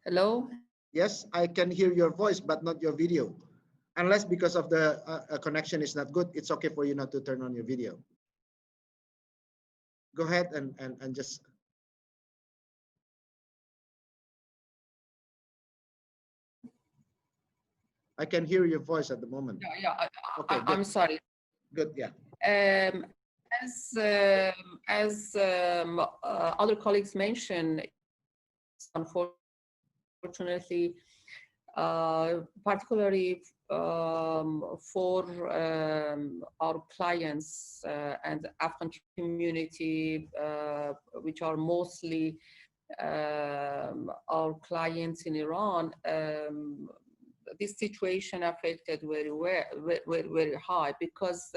Hello? Yes, I can hear your voice, but not your video. Unless because of the connection is not good, it's okay for you not to turn on your video. Go ahead and just. I can hear your voice at the moment. Yeah. Okay, I'm sorry. Good, yeah. As other colleagues mentioned, unfortunately, particularly for our clients and the Afghan community, which are mostly our clients in Iran, this situation affected very well, very high, because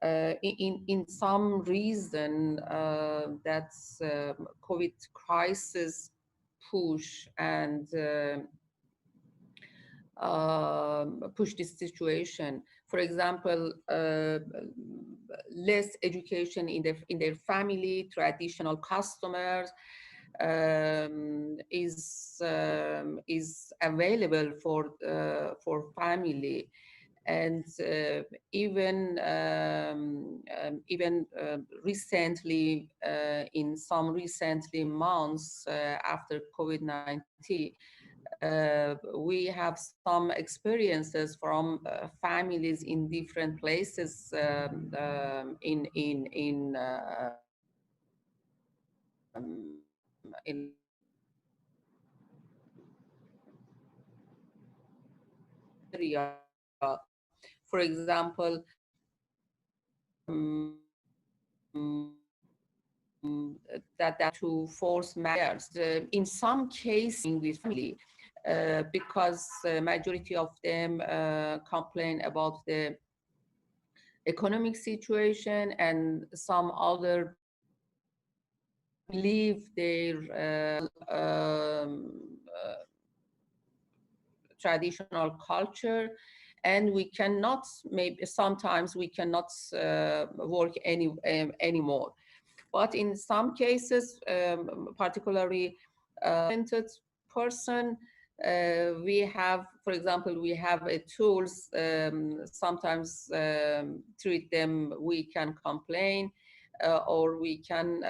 in some reason that's COVID crisis push and push this situation. For example, less education in their family, traditional customers is available for family, and even recently, in some recently months after COVID-19, we have some experiences from families in different places in area. For example, that to force marriage. In some cases with family, because majority of them complain about the economic situation, and some other believe their traditional culture, and we cannot, maybe sometimes we cannot work anymore. But in some cases, particularly person, we have, for example, we have tools, sometimes treat them, we can complain, or we can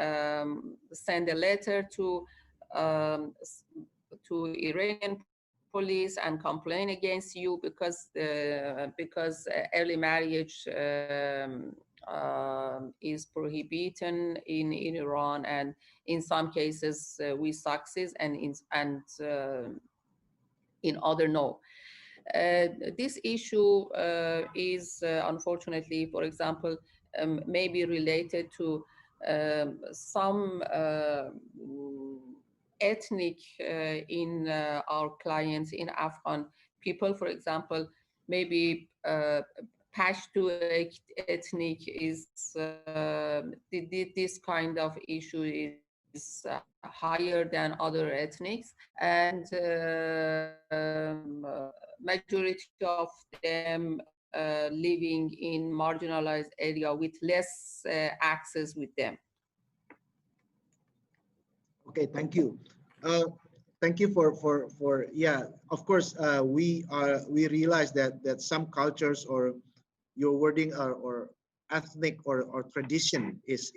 send a letter to Iranian police and complain against you because early marriage is prohibited in Iran, and in some cases we succeed, and in other no. This issue is unfortunately, for example, maybe related to some ethnic in our clients, in Afghan people, for example, maybe Pashto ethnic is this kind of issue is higher than other ethnics, and majority of them living in marginalized area with less access with them. Okay, thank you. Thank you for yeah. Of course, we realize that some cultures, or your wording, or ethnic or tradition is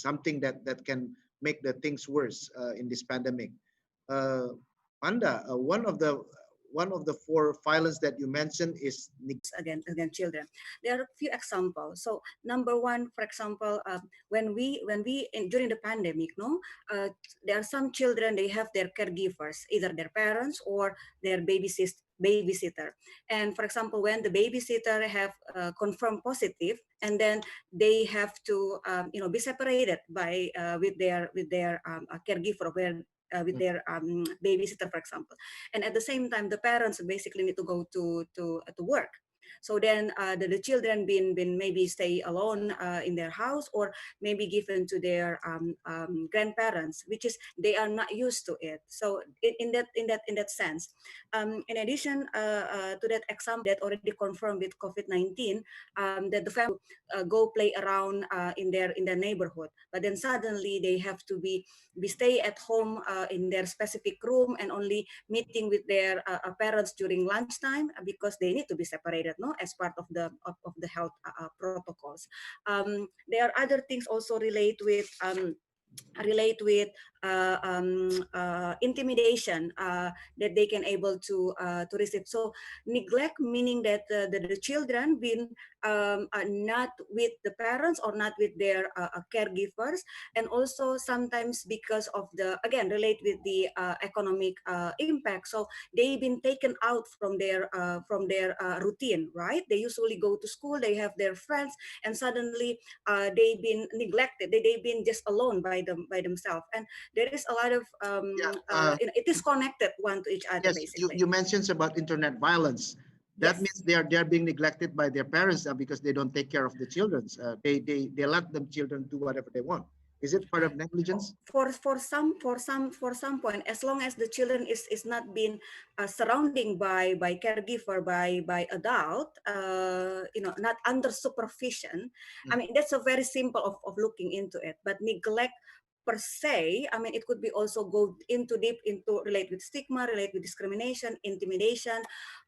something that can make the things worse in this pandemic. Panda, one of the four violence that you mentioned is against children. There are a few examples. So number one, for example, during the pandemic, there are some children, they have their caregivers, either their parents or their babysitter. And for example, when the babysitter have confirmed positive, and then they have to be separated by with their caregiver, with their babysitter, for example. And at the same time, the parents basically need to go to work. So then the children been maybe stay alone in their house, or maybe given to their grandparents, which is they are not used to it. So in that sense, in addition to that example that already confirmed with COVID-19, that the family go play around in their neighborhood, but then suddenly they have to be stay at home in their specific room, and only meeting with their parents during lunchtime, because they need to be separated, as part of the health protocols. There are other things also relate with intimidation that they can able to receive. So neglect, meaning that the children been not with the parents or not with their caregivers, and also sometimes because of the, again, relate with the economic impact. So they've been taken out from their routine, right? They usually go to school, they have their friends, and suddenly they've been neglected. They've been just alone by by themselves, and there is a lot of Yeah. it is connected one to each other Yes, basically. you mentioned about internet violence. That Yes. means they are being neglected by their parents because they don't take care of the children. They let them children do whatever they want. Is it part of negligence? For some point, as long as the children is not being surrounding by caregiver, by adult, not under supervision. I Mm. mean, that's a very simple of looking into it. But neglect per se, I mean, it could be also go into deep into relate with stigma, relate with discrimination, intimidation,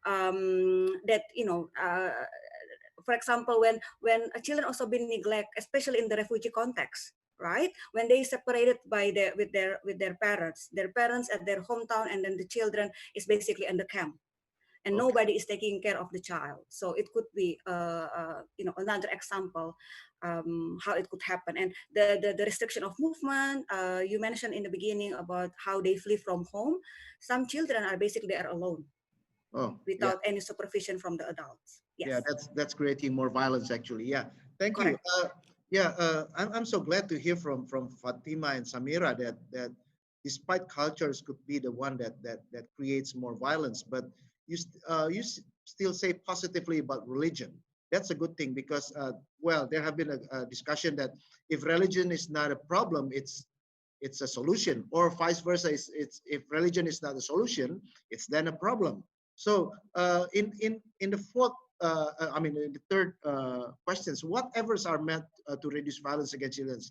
that for example, when a children also been neglect, especially in the refugee context, right? When they separated by their with their parents at their hometown, and then the children is basically in the camp, and Okay. nobody is taking care of the child. So it could be another example how it could happen. And the restriction of movement, you mentioned in the beginning about how they flee from home. Some children are basically they are alone Oh, yeah. without any supervision from the adults. Yeah, Yes, that's creating more violence actually. Yeah, thank you. correct. Yeah, I'm so glad to hear from Fatima and Samira that despite cultures could be the one that creates more violence, but still say positively about religion. That's a good thing because well, there have been a discussion that if religion is not a problem, it's a solution, or vice versa. It's if religion is not a solution, it's then a problem. So in the fourth, I mean, in the third questions, what efforts are meant to reduce violence against children?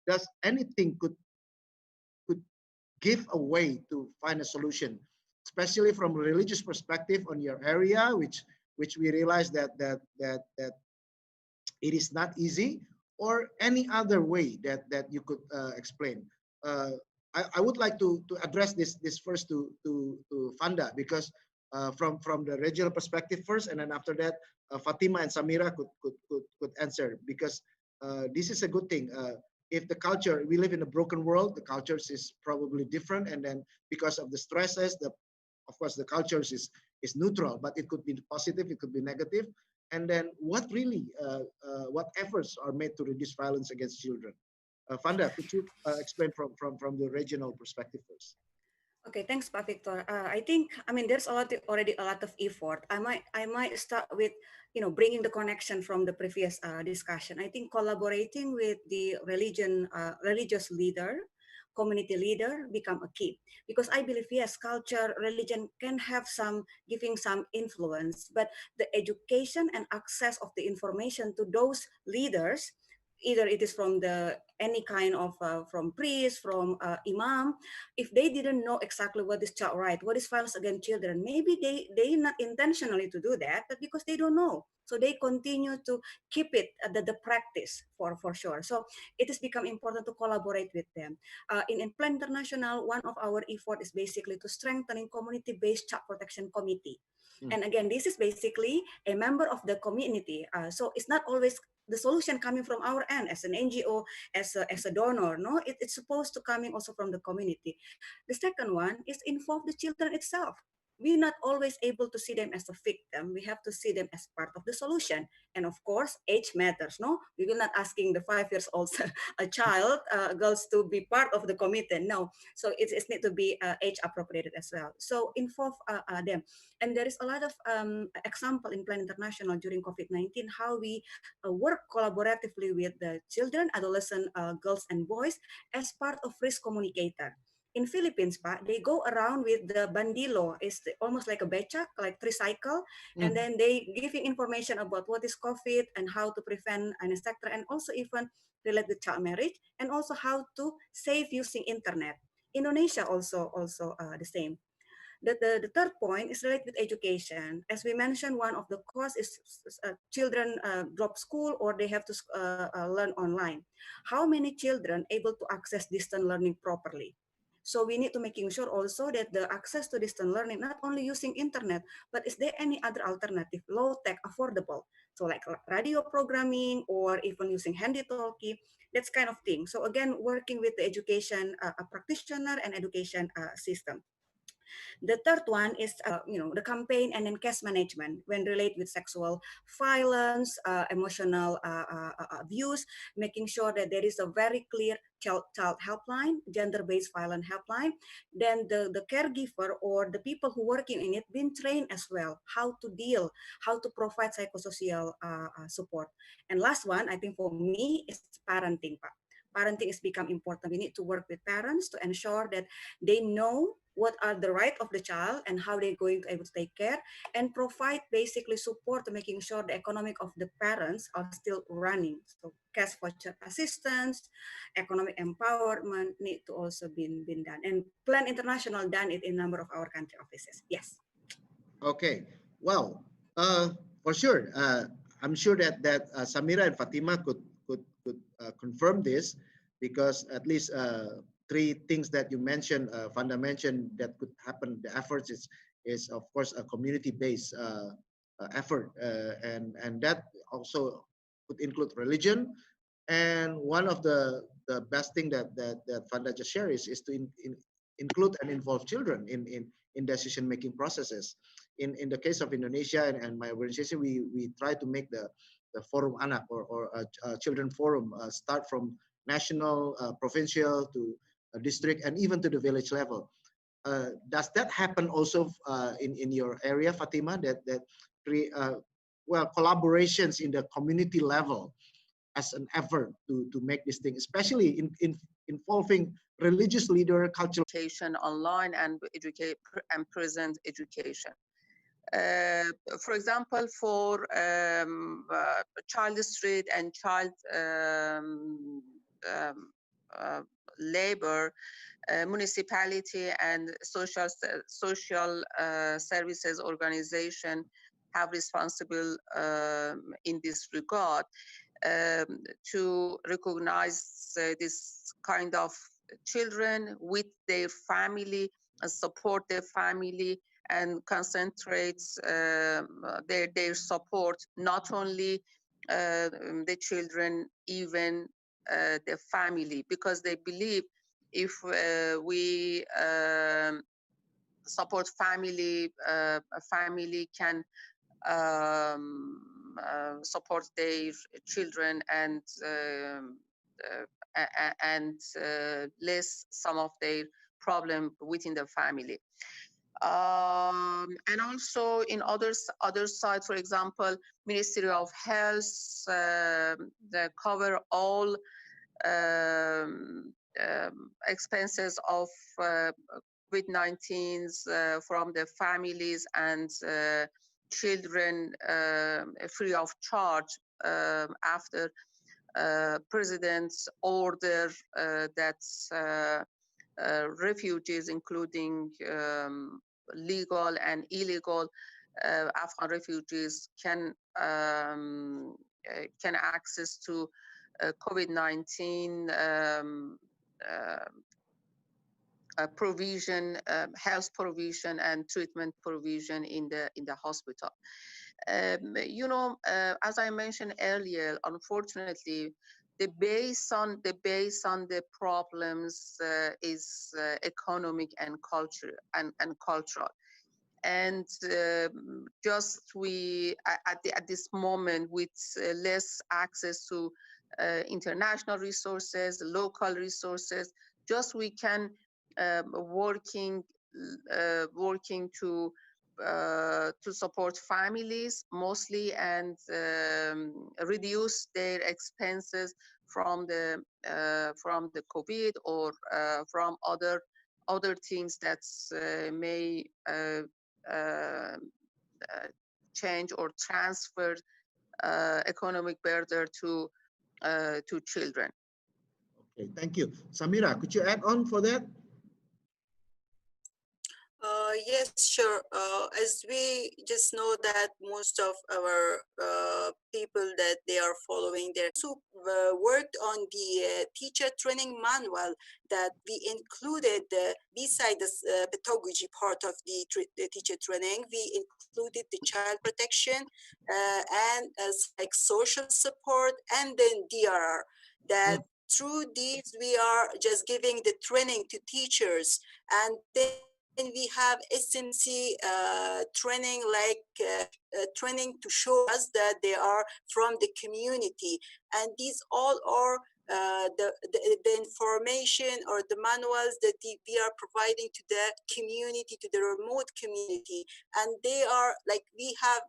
Does anything could give a way to find a solution, especially from a religious perspective on your area, which we realize that it is not easy, or any other way that you could explain. Uh, I would like to address this first to Fanda, because from the regional perspective first, and then after that Fatima and Samira could answer, because this is a good thing. If the culture, we live in a broken world, the cultures is probably different, and then because of the stresses, of course the cultures is neutral, but it could be positive, it could be negative. And then what efforts are made to reduce violence against children? Fanda, could you explain from the regional perspective first? Okay, thanks, Pak Victor. I think, I mean, there's already a lot of effort. I might start with, bringing the connection from the previous discussion. I think collaborating with the religious leader, community leader become a key, because I believe, yes, culture, religion can have giving some influence, but the education and access of the information to those leaders, either it is from the any kind of from priest, from imam, if they didn't know exactly what is child right, what is violence against children, maybe they not intentionally to do that, but because they don't know, so they continue to keep it the practice for sure. So it has become important to collaborate with them. In Plan International, one of our effort is basically to strengthening community-based child protection committee. Mm. And again, this is basically a member of the community. So it's not always the solution coming from our end as an NGO, as a donor. No, it's supposed to coming also from the community. The second one is involve the children itself. We're not always able to see them as a victim. We have to see them as part of the solution. And of course, age matters. No, we will not asking the 5 years old a child, girls to be part of the committee. No, so it's need to be age appropriated as well. So involve them. And there is a lot of example in Plan International during COVID-19 how we work collaboratively with the children, adolescent, girls and boys as part of risk communicator. In Philippines, Pak, they go around with the bandilo, it's almost like a becak, like tricycle, and then they giving information about what is COVID and how to prevent and etc. And also even relate the child marriage, and also how to save using internet. Indonesia also the same. The third point is related with education. As we mentioned, one of the cause is children drop school or they have to learn online. How many children able to access distance learning properly? So we need to making sure also that the access to distance learning, not only using internet, but is there any other alternative, low tech, affordable? So like radio programming or even using handy talkie, that's kind of thing. So again, working with the education practitioner and education system. The third one is, the campaign and then case management when related with sexual violence, emotional abuse, making sure that there is a very clear child helpline, gender-based violence helpline. Then the caregiver or the people who working in it been trained as well how to deal, how to provide psychosocial support. And last one, I think for me, is parenting, Pak. Parenting is become important. We need to work with parents to ensure that they know what are the right of the child and how they're going to able to take care, and provide basically support to making sure the economic of the parents are still running. So cash voucher assistance, economic empowerment need to also been done. And Plan International done it in a number of our country offices. Yes. Okay. Well, for sure. I'm sure that Samira and Fatima could confirm this, because at least three things that you mentioned, Vanda mentioned, that could happen. The efforts is of course a community-based effort, and that also could include religion. And one of the best thing that Vanda just shared is to include and involve children in decision making processes. In the case of Indonesia and my organization, we try to make the forum anak or a children forum start from national, provincial to district, and even to the village level. Does that happen also in your area, Fatima? That well, collaborations in the community level as an effort to make this thing, especially involving religious leader, cultural education online and educate and present education. For example, for child street and child labor, municipality and social services organization have responsible in this regard to recognize this kind of children with their family and support their family, and concentrates their support, not only the children, even the family, because they believe if we support family, a family can support their children and less some of their problem within the family. And also in other side, for example, Ministry of Health, they cover all expenses of COVID-19 from the families and children free of charge after President's order that refugees, including legal and illegal Afghan refugees, can access to COVID-19 provision, health provision, and treatment provision in the hospital. As I mentioned earlier, unfortunately, the base on the problems is economic and cultural. And just we at this moment, with less access to international resources, local resources, just we can working to support families mostly, and reduce their expenses from the COVID or from other things that may change or transfer economic burden to children. Okay, thank you. Samira, could you add on for that? Yes, sure. As we just know that most of our people that they are following their worked on the teacher training manual that we included beside the pedagogy part of the teacher training. We included the child protection and like social support, and then DRR. That through these we are just giving the training to teachers, and then then we have SMC training, like training to show us that they are from the community. And these all are the information or the manuals that we are providing to the community, to the remote community. And they are like, we have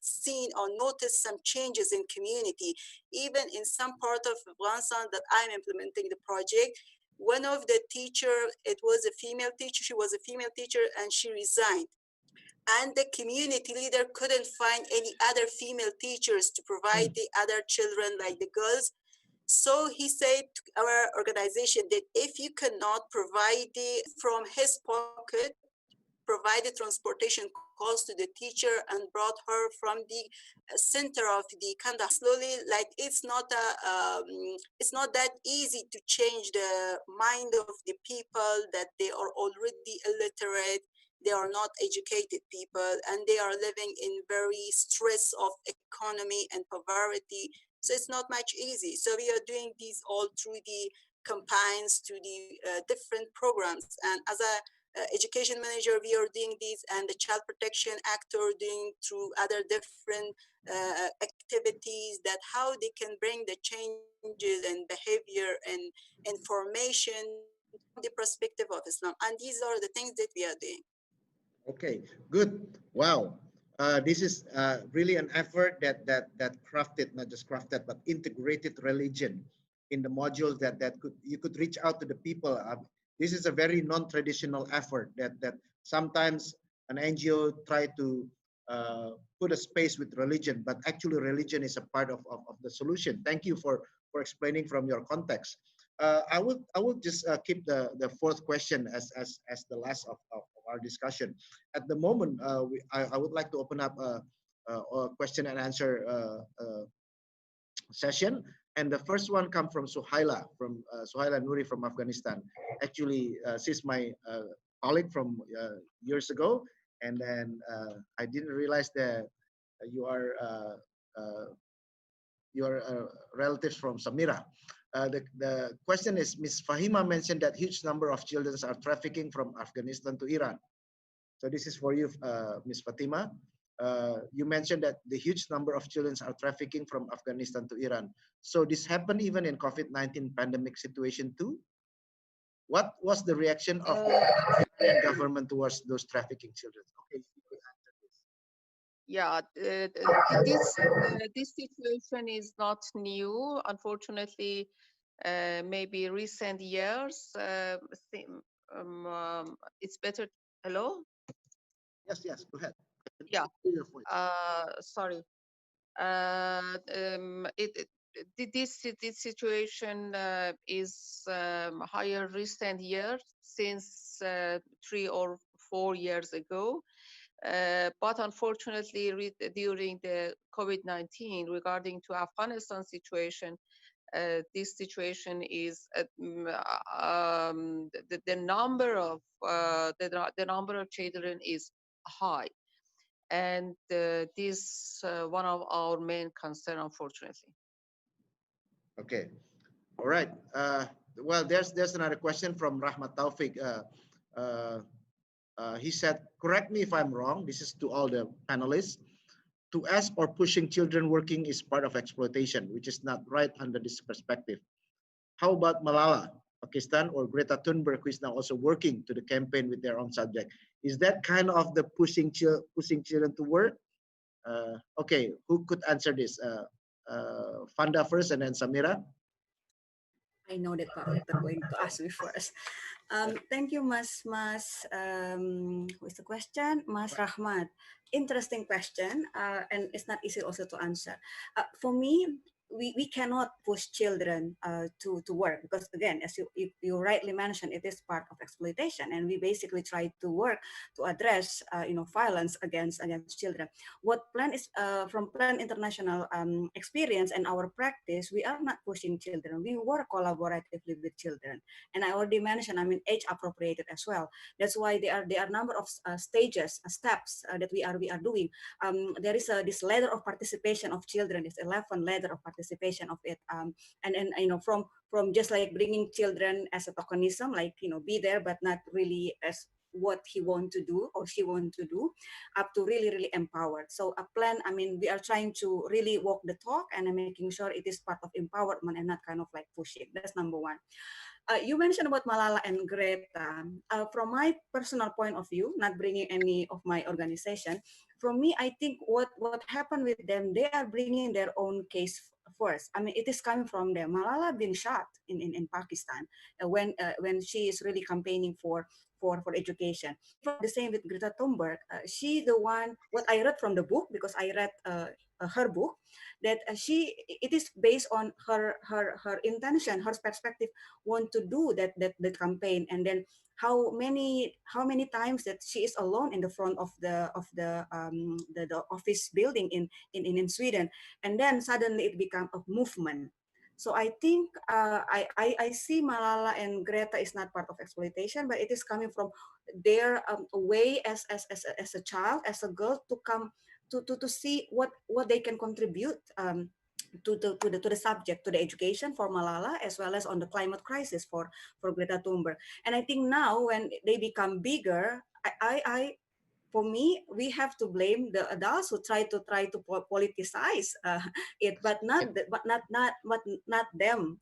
seen or noticed some changes in community. Even in some part of Afghanistan that I'm implementing the project, one of the teacher, it was a female teacher, she was a female teacher and she resigned. And the community leader couldn't find any other female teachers to provide the other children, like the girls. So he said to our organization that if you cannot provide the, from his pocket, provide the transportation cost to the teacher and brought her from the center of the Kandahar. Slowly, like it's not that easy to change the mind of the people that they are already illiterate, they are not educated people, and they are living in very stress of economy and poverty. So it's not much easy. So we are doing these all through the campaigns, to the different programs. And as a education manager, we are doing this, and the child protection actor doing through other different activities, that how they can bring the changes and behavior and information from the perspective of Islam. And these are the things that we are doing. Okay, good. Wow. This is really an effort that crafted, not just crafted, but integrated religion in the modules that you could reach out to the people. This is a very non-traditional effort that sometimes an NGO try to put a space with religion, but actually religion is a part of the solution. Thank you for explaining from your context. I would just keep the fourth question as the last of our discussion. At the moment, I would like to open up a question and answer session. And the first one comes from Suhaila Nuri from Afghanistan. Actually, she's my colleague from years ago, and then I didn't realize that you are relatives from Samira. The question is, Ms. Fahima mentioned that huge number of children are trafficking from Afghanistan to Iran. So this is for you, Ms. Fatima. You mentioned that the huge number of children are trafficking from Afghanistan to Iran. So this happened even in COVID-19 pandemic situation too? What was the reaction of the Iranian government towards those trafficking children? Okay, you could answer this. Yeah, this situation is not new. Unfortunately, maybe recent years, it's better. Hello? Yes, go ahead. Yeah. Sorry. This situation is higher recent years, since 3 or 4 years ago. But unfortunately, during the COVID-19, regarding to Afghanistan situation, this situation is the number of the number of children is high, and this one of our main concern, unfortunately. Okay, all right. Well, there's another question from Rahmat Taufik. He said, correct me if I'm wrong, this is to all the panelists, to ask or pushing children working is part of exploitation, which is not right under this perspective. How about Malala, Pakistan, or Greta Thunberg, who is now also working to the campaign with their own subject? Is that kind of the pushing children to work? Okay, who could answer this? Fanda first and then Samira. I know that Pak Victor going to ask me first. Thank you, what's the question? Mas Rahmat. Interesting question, and it's not easy also to answer. For me, we cannot push children to work, because again, as you rightly mentioned, it is part of exploitation, and we basically try to work to address violence against children. What Plan is from Plan International experience and our practice, we are not pushing children. We work collaboratively with children, and I already mentioned, age appropriated as well. That's why there are number of stages, steps that we are doing. There is this ladder of participation of children. It's 11 ladder of participation of it, and then from just like bringing children as a tokenism, like be there but not really as what he want to do or she want to do, up to really, really empowered. So a plan, I mean, we are trying to really walk the talk and making sure it is part of empowerment and not kind of like pushing. That's number one. You mentioned about Malala and Greta. From my personal point of view, not bringing any of my organization, from me, I think what happened with them, they are bringing their own case first. I mean, it is coming from them. Malala been shot in Pakistan when she is really campaigning for education. The same with Greta Thunberg. She the one, what I read from the book, because I read her book, that it is based on her intention, her perspective, want to do that campaign, and then how many times that she is alone in the front of the office building in Sweden, and then suddenly it become a movement. So I think I see Malala and Greta is not part of exploitation, but it is coming from their way as a child, as a girl, to come to see what they can contribute to the subject, to the education for Malala, as well as on the climate crisis for Greta Thunberg. And I think now when they become bigger, for me, we have to blame the adults who try to politicize it, but not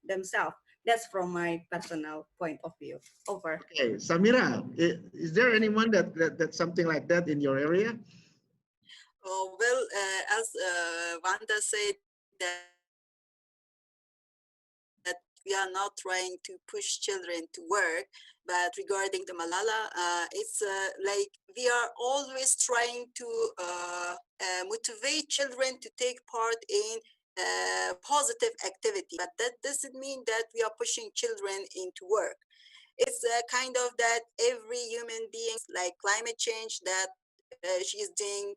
themselves. That's from my personal point of view. Over. Okay, Samira, is there anyone that's something like that in your area? Oh, well, as Wanda said, that we are not trying to push children to work, but regarding the Malala, it's like we are always trying to motivate children to take part in positive activity, but that doesn't mean that we are pushing children into work. It's kind of that every human being, like climate change, that she is doing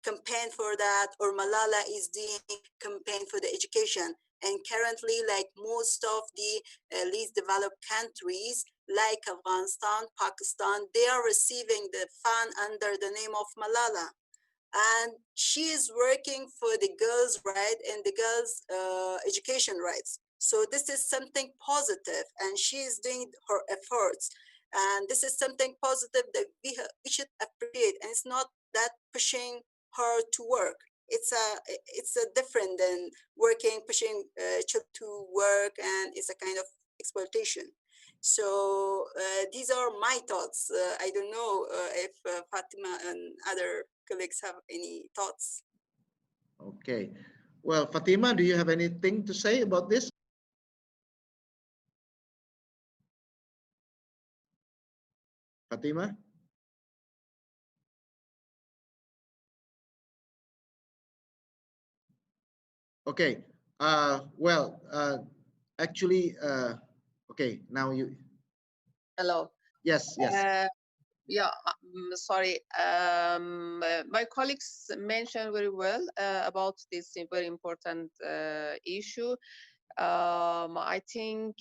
campaign for that, or Malala is doing campaign for the education. And currently, like most of the least developed countries, like Afghanistan, Pakistan, they are receiving the fund under the name of Malala. And she is working for the girls' right and the girls' education rights. So this is something positive, and she is doing her efforts. And this is something positive that we should appreciate. And it's not that pushing her to work. It's a different than pushing children to work, and it's a kind of exploitation. So these are my thoughts. I don't know if Fatima and other colleagues have any thoughts. Okay. Well, Fatima, do you have anything to say about this? Fatima? Okay. Well, actually, okay, now you. Hello. Yes, yes. Yeah, sorry. My colleagues mentioned very well about this very important issue. I think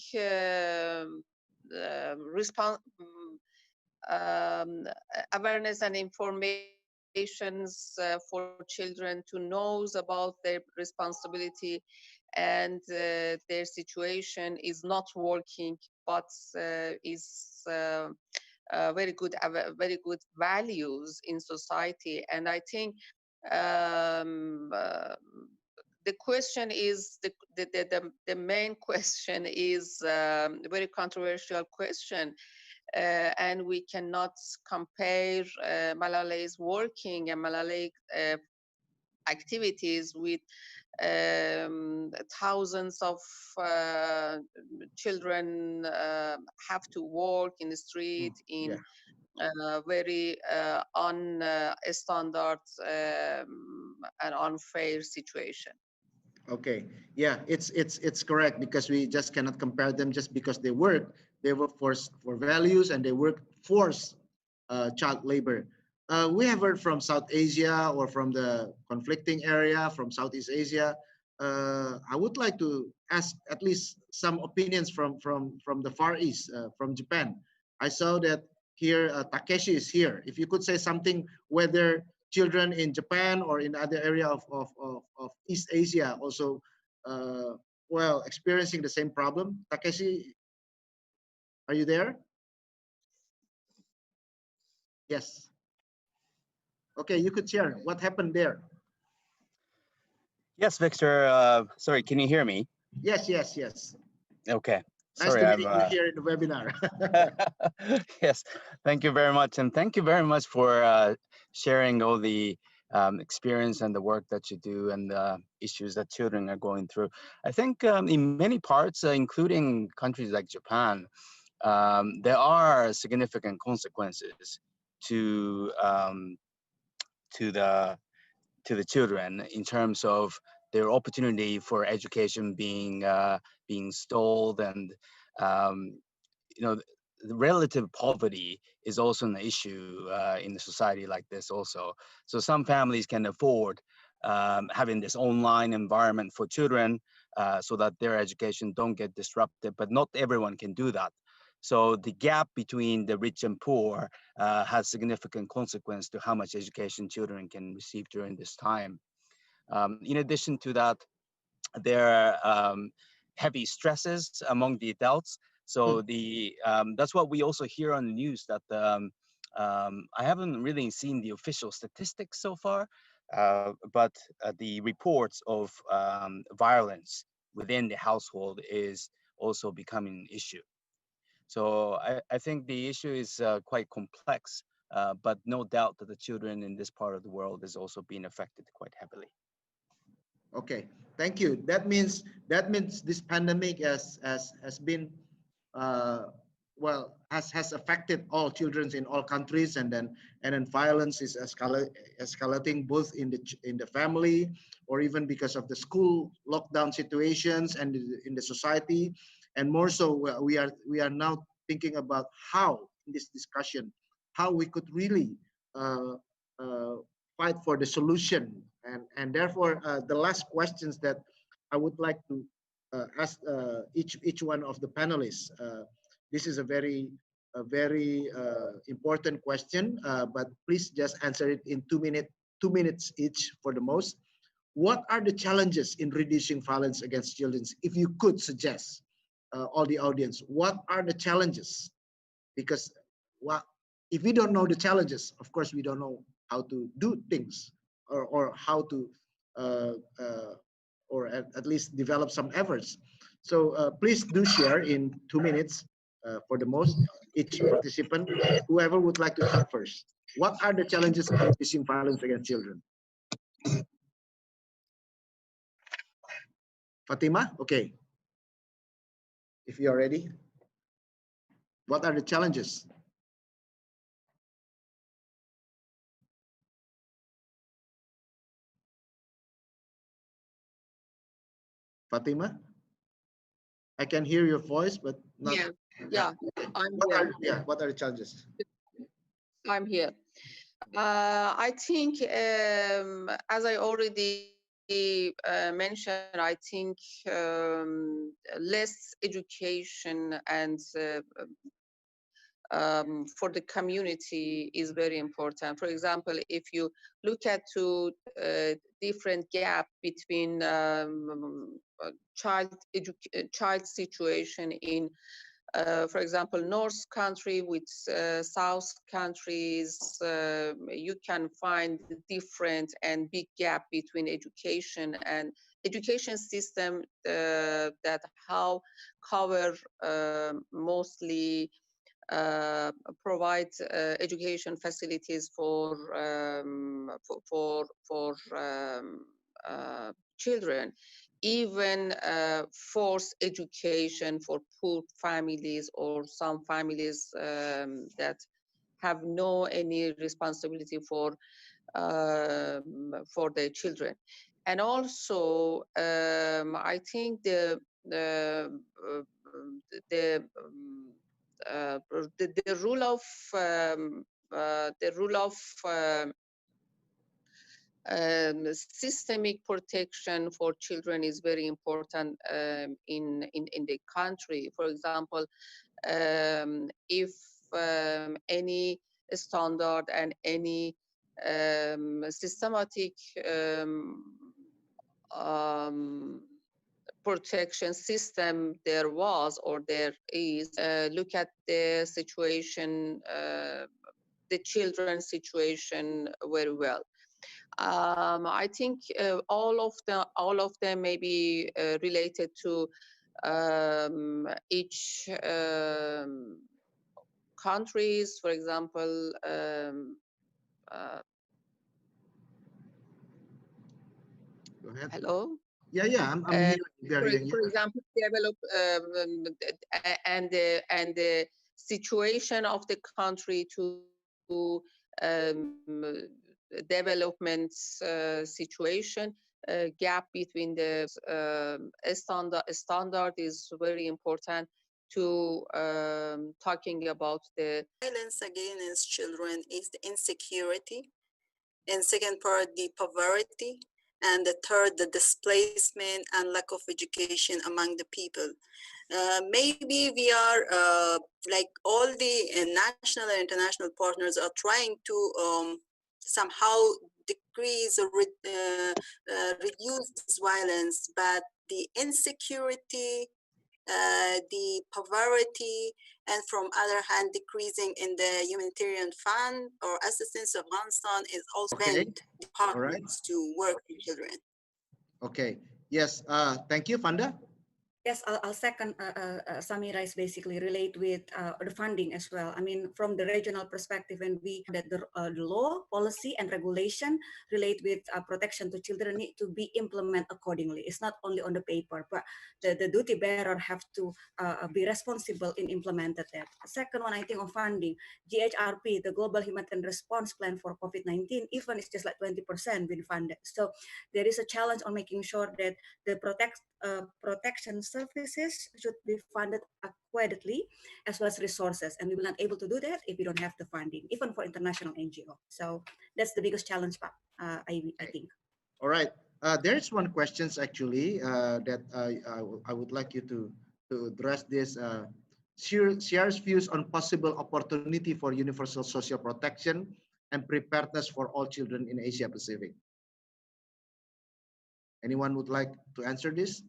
awareness and informations for children to know about their responsibility and their situation is not working, but is very good values in society. And I think the question is the main question is a very controversial question. And we cannot compare Malala's working and Malala's activities with thousands of children have to work in the street in very unstandard and unfair situation. Okay. Yeah, it's correct, because we just cannot compare them just because they work. They work for values, and they work force child labor. We have heard from South Asia, or from the conflicting area, from Southeast Asia. I would like to ask at least some opinions from the Far East, from Japan. I saw that here Takeshi is here. If you could say something, whether children in Japan or in other area of East Asia also well, experiencing the same problem. Takeshi, are you there? Yes. Okay, you could share what happened there. Yes, Victor. Sorry, can you hear me? Yes, yes, yes. Okay. Nice Sorry, to I'm. meet you here in the webinar. Yes, thank you very much, and thank you very much for sharing all the experience and the work that you do and the issues that children are going through. I think in many parts, including countries like Japan, there are significant consequences to to the to the children in terms of their opportunity for education being stalled, and um, you know, the relative poverty is also an issue in a society like this also. So some families can afford having this online environment for children so that their education don't get disrupted, but not everyone can do that. So the gap between the rich and poor has significant consequence to how much education children can receive during this time. In addition to that, there are heavy stresses among the adults. So that's what we also hear on the news, that I haven't really seen the official statistics so far, but the reports of violence within the household is also becoming an issue. So I think the issue is quite complex, but no doubt that the children in this part of the world is also being affected quite heavily. Okay, thank you. That means this pandemic has been well, has affected all children in all countries, and then violence is escalating both in the family, or even because of the school lockdown situations and in the society. And more so, we are now thinking about how, in this discussion, how we could really uh, uh, fight for the solution. And therefore, the last questions that I would like to ask each one of the panelists. This is a very important question, but please just answer it in 2 minutes each for the most. What are the challenges in reducing violence against children? If you could suggest, all the audience, what are the challenges? Because what if we don't know the challenges, of course we don't know how to do things, or how to uh, uh, or at least develop some efforts. So please do share in 2 minutes for the most, each participant. Whoever would like to start first. What are the challenges in reducing violence against children? Fatima, okay. If you are ready. What are the challenges? Fatima? I can hear your voice, but not. Yeah, yeah, Okay. I'm What here. are what are the challenges? I'm here. I think, as I already mentioned, I think less education and for the community is very important. For example, if you look at to different gap between child situation in for example, North country with South countries, you can find different and big gap between education system that how cover mostly uh, provide education facilities for children, even forced education for poor families or some families that have no any responsibility for their children. And also, I think the the rule of the rule of systemic protection for children is very important in the country. For example, if any standard and any systematic um, protection system there was or there is, look at the situation the children's situation very well. I think all of them may be related to each countries. For example, Go ahead. hello. Yeah, I'm hearing. For example, develop and the situation of the country to development situation, gap between the standard is very important to talking about the Violence against children is the insecurity, and second part, the poverty, and the third, the displacement and lack of education among the people. Maybe we are like all the national and international partners are trying to somehow decrease or reduce this violence, but the insecurity, the poverty, and from other hand, decreasing in the humanitarian fund or assistance of Afghanistan is also prevent departments to work with children. Okay. Yes. Thank you, Fanda. Yes, I'll second Samira is basically relate with the funding as well. I mean, from the regional perspective, when we that the law, policy, and regulation relate with protection to children need to be implemented accordingly. It's not only on the paper, but the duty bearer have to be responsible in implemented that. Second one, I think on funding, GHRP, the Global Humanitarian Response Plan for COVID-19, even it's just like 20% been funded. So there is a challenge on making sure that the protection services should be funded adequately as well as resources, and we will not able to do that if we don't have the funding, even for international NGO. So that's the biggest challenge, I think. All right. There's one question actually that I would like you to address this. Shares views on possible opportunity for universal social protection and preparedness for all children in Asia Pacific. Anyone would like to answer this?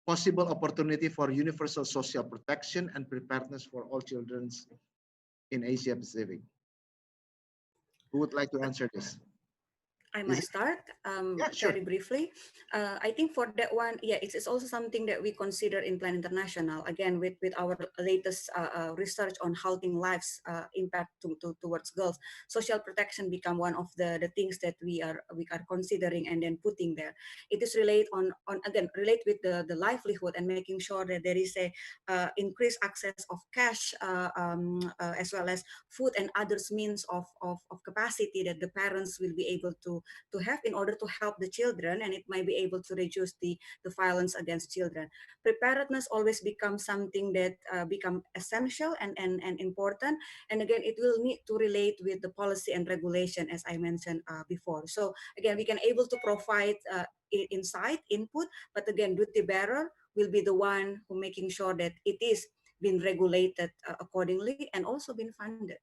Possible opportunity for universal social protection and preparedness for all children in Asia Pacific. Who would like to answer this? I might start yeah, sure. very briefly. I think for that one, yeah, it's also something that we consider in Plan International, again, with our latest research on halting lives impact towards girls. Social protection become one of the things that we are considering and then putting there. It is relate relate with the livelihood and making sure that there is a increased access of cash as well as food and others means of capacity that the parents will be able to have in order to help the children, and it might be able to reduce the violence against children. Preparedness always becomes something that become essential and important, and again it will need to relate with the policy and regulation as I mentioned before. So again, we can able to provide insight, input, but again duty bearer will be the one who making sure that it is being regulated accordingly and also being funded.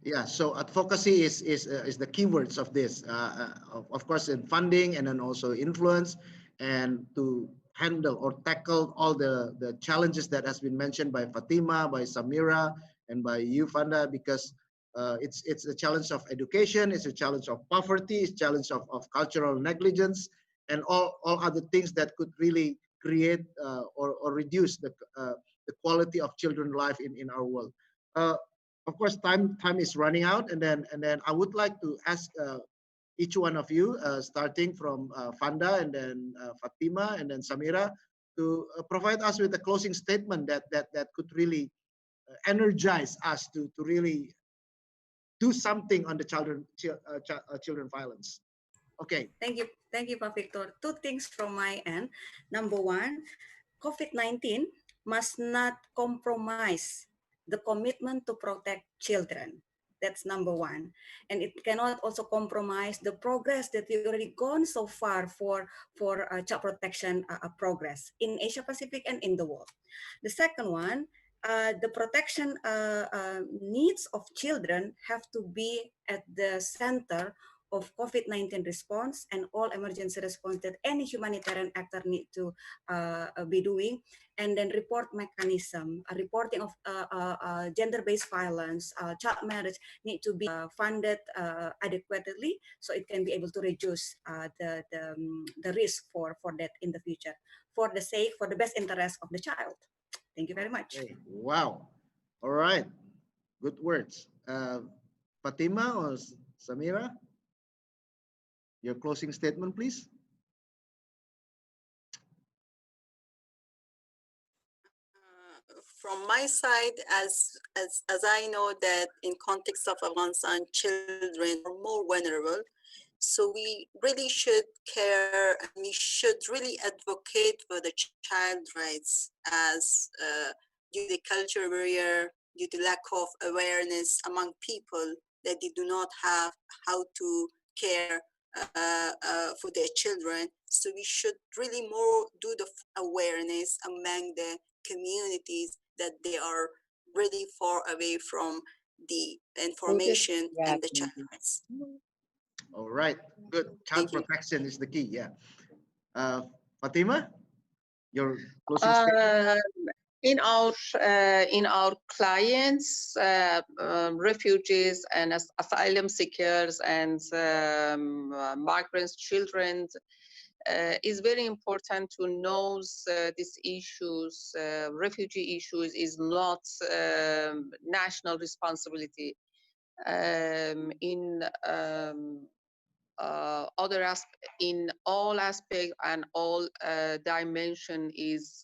Yeah, so advocacy is the keywords of this. Of course, in funding and then also influence, and to handle or tackle all the challenges that has been mentioned by Fatima, by Samira, and by you, Fanda, because it's a challenge of education, it's a challenge of poverty, it's a challenge of cultural negligence, and all other things that could really create or reduce the quality of children's life in our world. Of course, time is running out, and then I would like to ask each one of you, starting from Fanda and then Fatima and then Samira, to provide us with a closing statement that could really energize us to really do something on the children violence. Okay. Thank you, Pak Victor. Two things from my end. Number one, COVID-19 must not compromise the commitment to protect children. That's number one. And it cannot also compromise the progress that we already gone so far for child protection progress in Asia Pacific and in the world. The second one, the protection needs of children have to be at the center of COVID-19 response and all emergency response that any humanitarian actor need to be doing, and then report mechanism, reporting of gender-based violence, child marriage need to be funded adequately, so it can be able to reduce the risk for that in the future, for the best interest of the child. Thank you very much. Okay. Wow. All right. Good words. Fatima or Samira, your closing statement, please. From my side, as I know that in context of Afghanistan, children are more vulnerable, so we really should care and we should really advocate for the child rights as due to the cultural barrier, due to lack of awareness among people that they do not have how to care for their children. So we should really more do the awareness among the communities that they are really far away from the information and the child rights. All right. Good. Child Thank you. protection is the key. Yeah. Fatima, your closing statement. In our clients, refugees and asylum seekers and migrants, children, it's very important to know these issues. Refugee issues is not national responsibility. In all aspects and all dimension is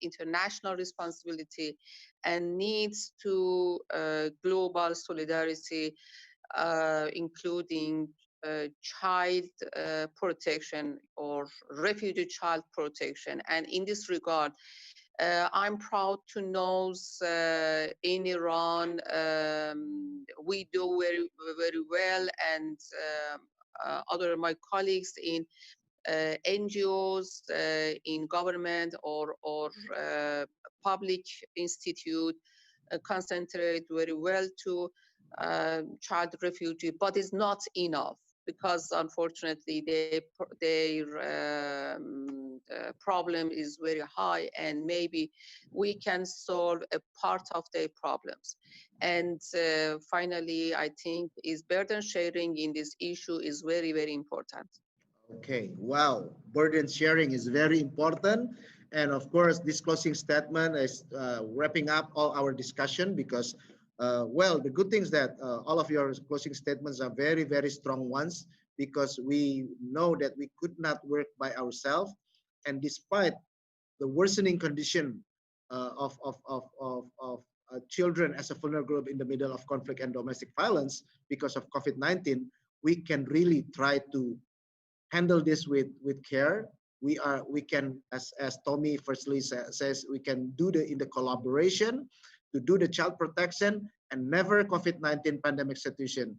international responsibility and needs to global solidarity, including child protection or refugee child protection. And in this regard, I'm proud to know in Iran we do very, very well, and other my colleagues in NGOs, in government or public institute concentrate very well to child refugee, but it's not enough because unfortunately their problem is very high, and maybe we can solve a part of their problems. And finally, I think is burden sharing in this issue is very, very important. Okay, wow. Burden sharing is very important. And of course, this closing statement is wrapping up all our discussion because, well, the good thing is that all of your closing statements are very, very strong ones because we know that we could not work by ourselves. And despite the worsening condition of children as a vulnerable group in the middle of conflict and domestic violence because of COVID-19, we can really try to handle this with care. We can, as Tommy firstly says, we can do in the collaboration to do the child protection and never COVID-19 pandemic situation,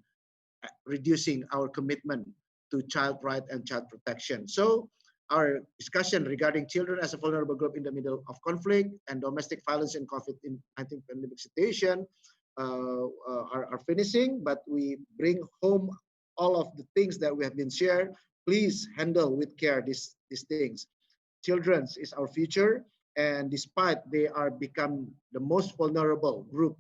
reducing our commitment to child right and child protection. So our discussion regarding children as a vulnerable group in the middle of conflict and domestic violence in COVID-19 pandemic situation are finishing, but we bring home all of the things that we have been shared. Please handle with care these things. Children is our future, and despite they are become the most vulnerable group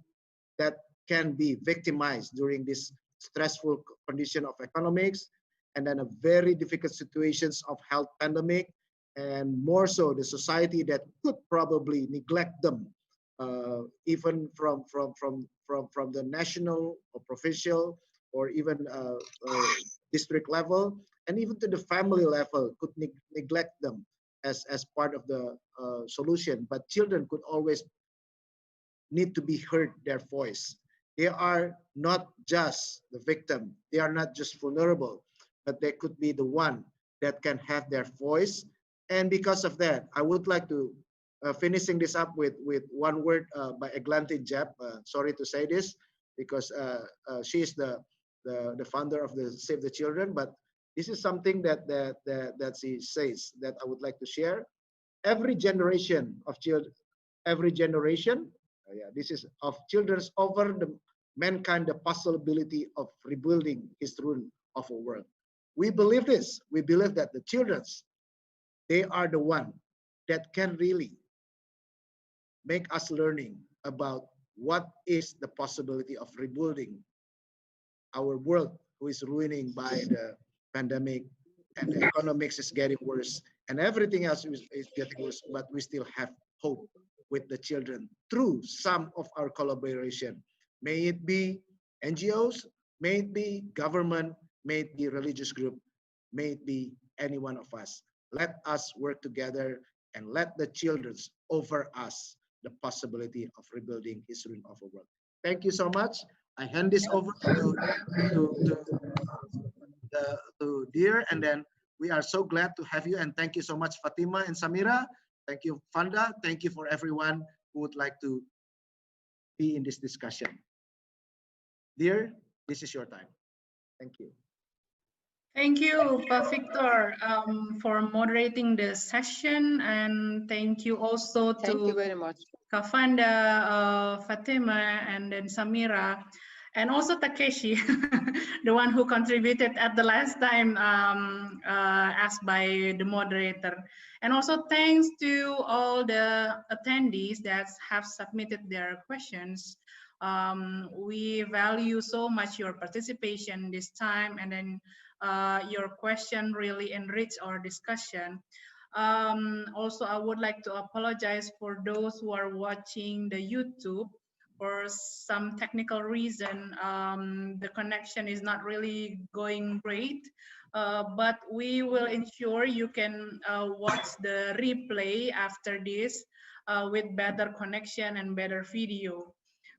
that can be victimized during this stressful condition of economics, and then a very difficult situations of health pandemic, and more so the society that could probably neglect them, even from the national or provincial or even district level, and even to the family level could neglect them as part of the solution. But children could always need to be heard their voice. They are not just the victim. They are not just vulnerable, but they could be the one that can have their voice. And because of that, I would like to finishing this up with one word by Eglantine Jeb. Sorry to say this because she is the founder of the Save the Children, but this is something that she says that I would like to share. Every generation of children, every generation, this is of children's over the mankind the possibility of rebuilding his rule of a world. We believe this. We believe that the children's, they are the one that can really make us learning about what is the possibility of rebuilding our world, who is ruining by the pandemic, and the economics is getting worse, and everything else is getting worse, but we still have hope with the children through some of our collaboration. May it be NGOs, may it be government, may it be religious group, may it be any one of us. Let us work together and let the children offer us the possibility of rebuilding his ruin of a world. Thank you so much. I hand this over to Dear, and then we are so glad to have you, and thank you so much, Fatima and Samira. Thank you, Fanda. Thank you for everyone who would like to be in this discussion. Dear, this is your time. Thank you. Thank you, Pak Victor, for moderating the session, and thank you also to Thank you very much. Kafanda, Fatima, and then Samira, and also Takeshi, the one who contributed at the last time asked by the moderator. And also thanks to all the attendees that have submitted their questions. We value so much your participation this time, and then your question really enriched our discussion. Also, I would like to apologize for those who are watching the YouTube. For some technical reason, the connection is not really going great, but we will ensure you can watch the replay after this with better connection and better video.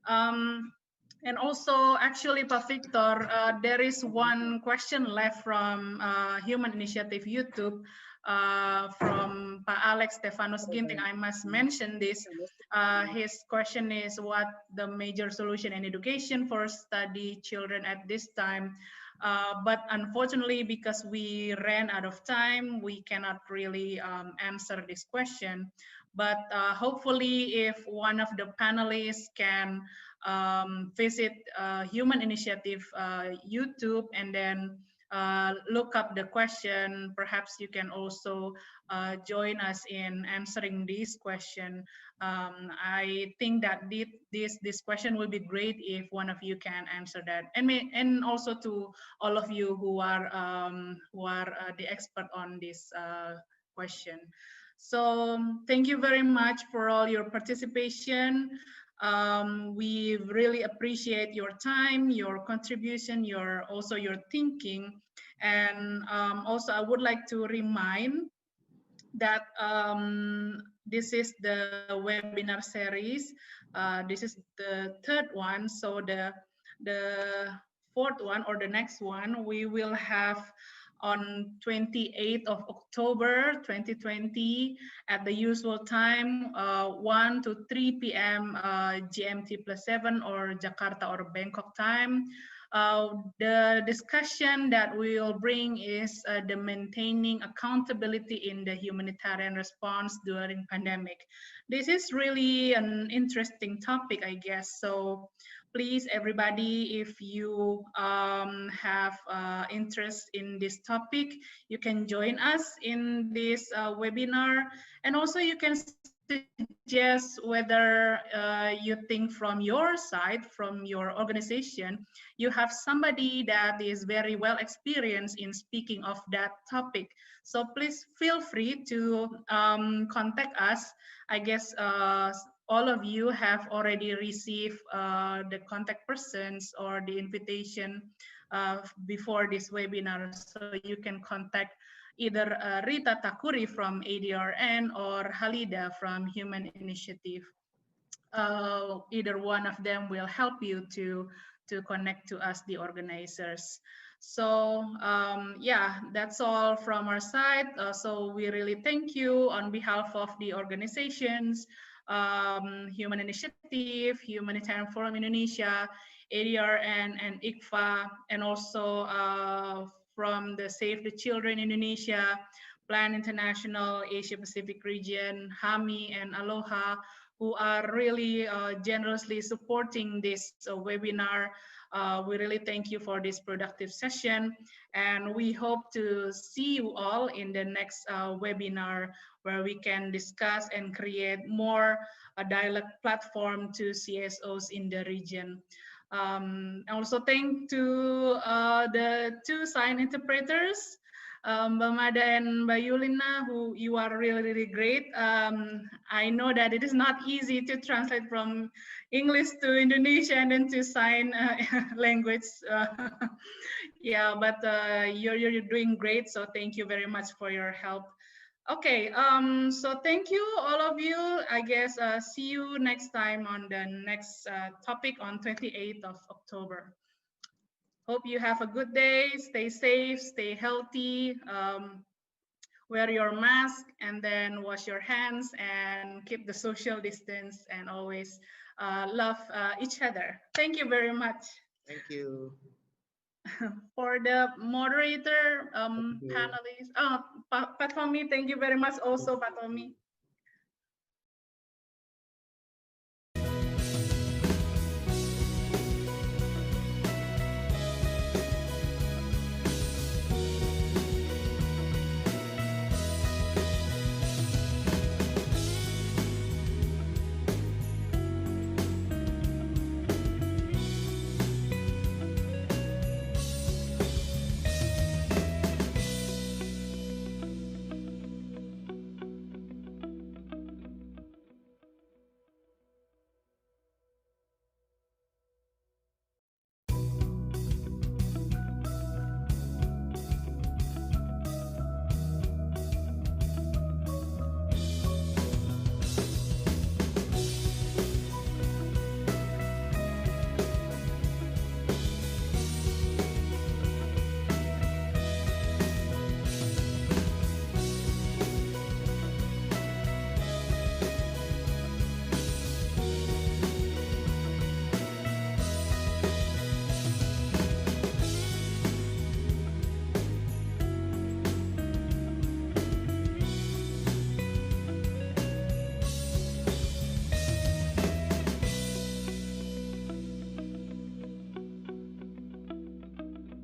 And also, actually, Pak Victor, there is one question left from Human Initiative YouTube from Pak Alex Stefanus Ginting. I must mention this. His question is what the major solution in education for study children at this time. But unfortunately, because we ran out of time, we cannot really answer this question. But hopefully, if one of the panelists can visit Human Initiative YouTube and then look up the question, perhaps you can also join us in answering this question. I think that this question will be great if one of you can answer that, and also to all of you who are the expert on this question. So thank you very much for all your participation. We really appreciate your time, your contribution, also your thinking. And also I would like to remind that this is the webinar series. This is the third one. So the fourth one, or the next one, we will have on 28th of October 2020 at the usual time, 1 to 3 p.m. GMT +7 or Jakarta or Bangkok time. The discussion that we will bring is the maintaining accountability in the humanitarian response during pandemic. This is really an interesting topic, I guess. So please, everybody, if you have interest in this topic, you can join us in this webinar. And also you can suggest whether you think from your side, from your organization, you have somebody that is very well experienced in speaking of that topic. So please feel free to contact us. I guess all of you have already received the contact persons or the invitation before this webinar. So you can contact either Rita Takuri from ADRN or Halida from Human Initiative. Either one of them will help you to connect to us, the organizers. So yeah, that's all from our side. So we really thank you on behalf of the organizations, Human Initiative, Humanitarian Forum Indonesia, ADRN, and ICFA, and also from the Save the Children Indonesia, Plan International, Asia Pacific region, HAMI, and Aloha, who are really generously supporting this webinar. We really thank you for this productive session, and we hope to see you all in the next webinar where we can discuss and create more dialogue platform to CSOs in the region. Also thank to the two sign interpreters, Mbak Mada and Mbak Yulina, who you are really, really great. I know that it is not easy to translate from English to Indonesian and then to sign language. Yeah, but you're doing great. So thank you very much for your help. Okay, so thank you all of you. I guess see you next time on the next topic on 28th of October. Hope you have a good day. Stay safe, stay healthy, wear your mask, and then wash your hands and keep the social distance and always love each other. Thank you very much. Thank you. For the moderator, panelists, Pat Tommy, thank you very much also, Pat Tommy.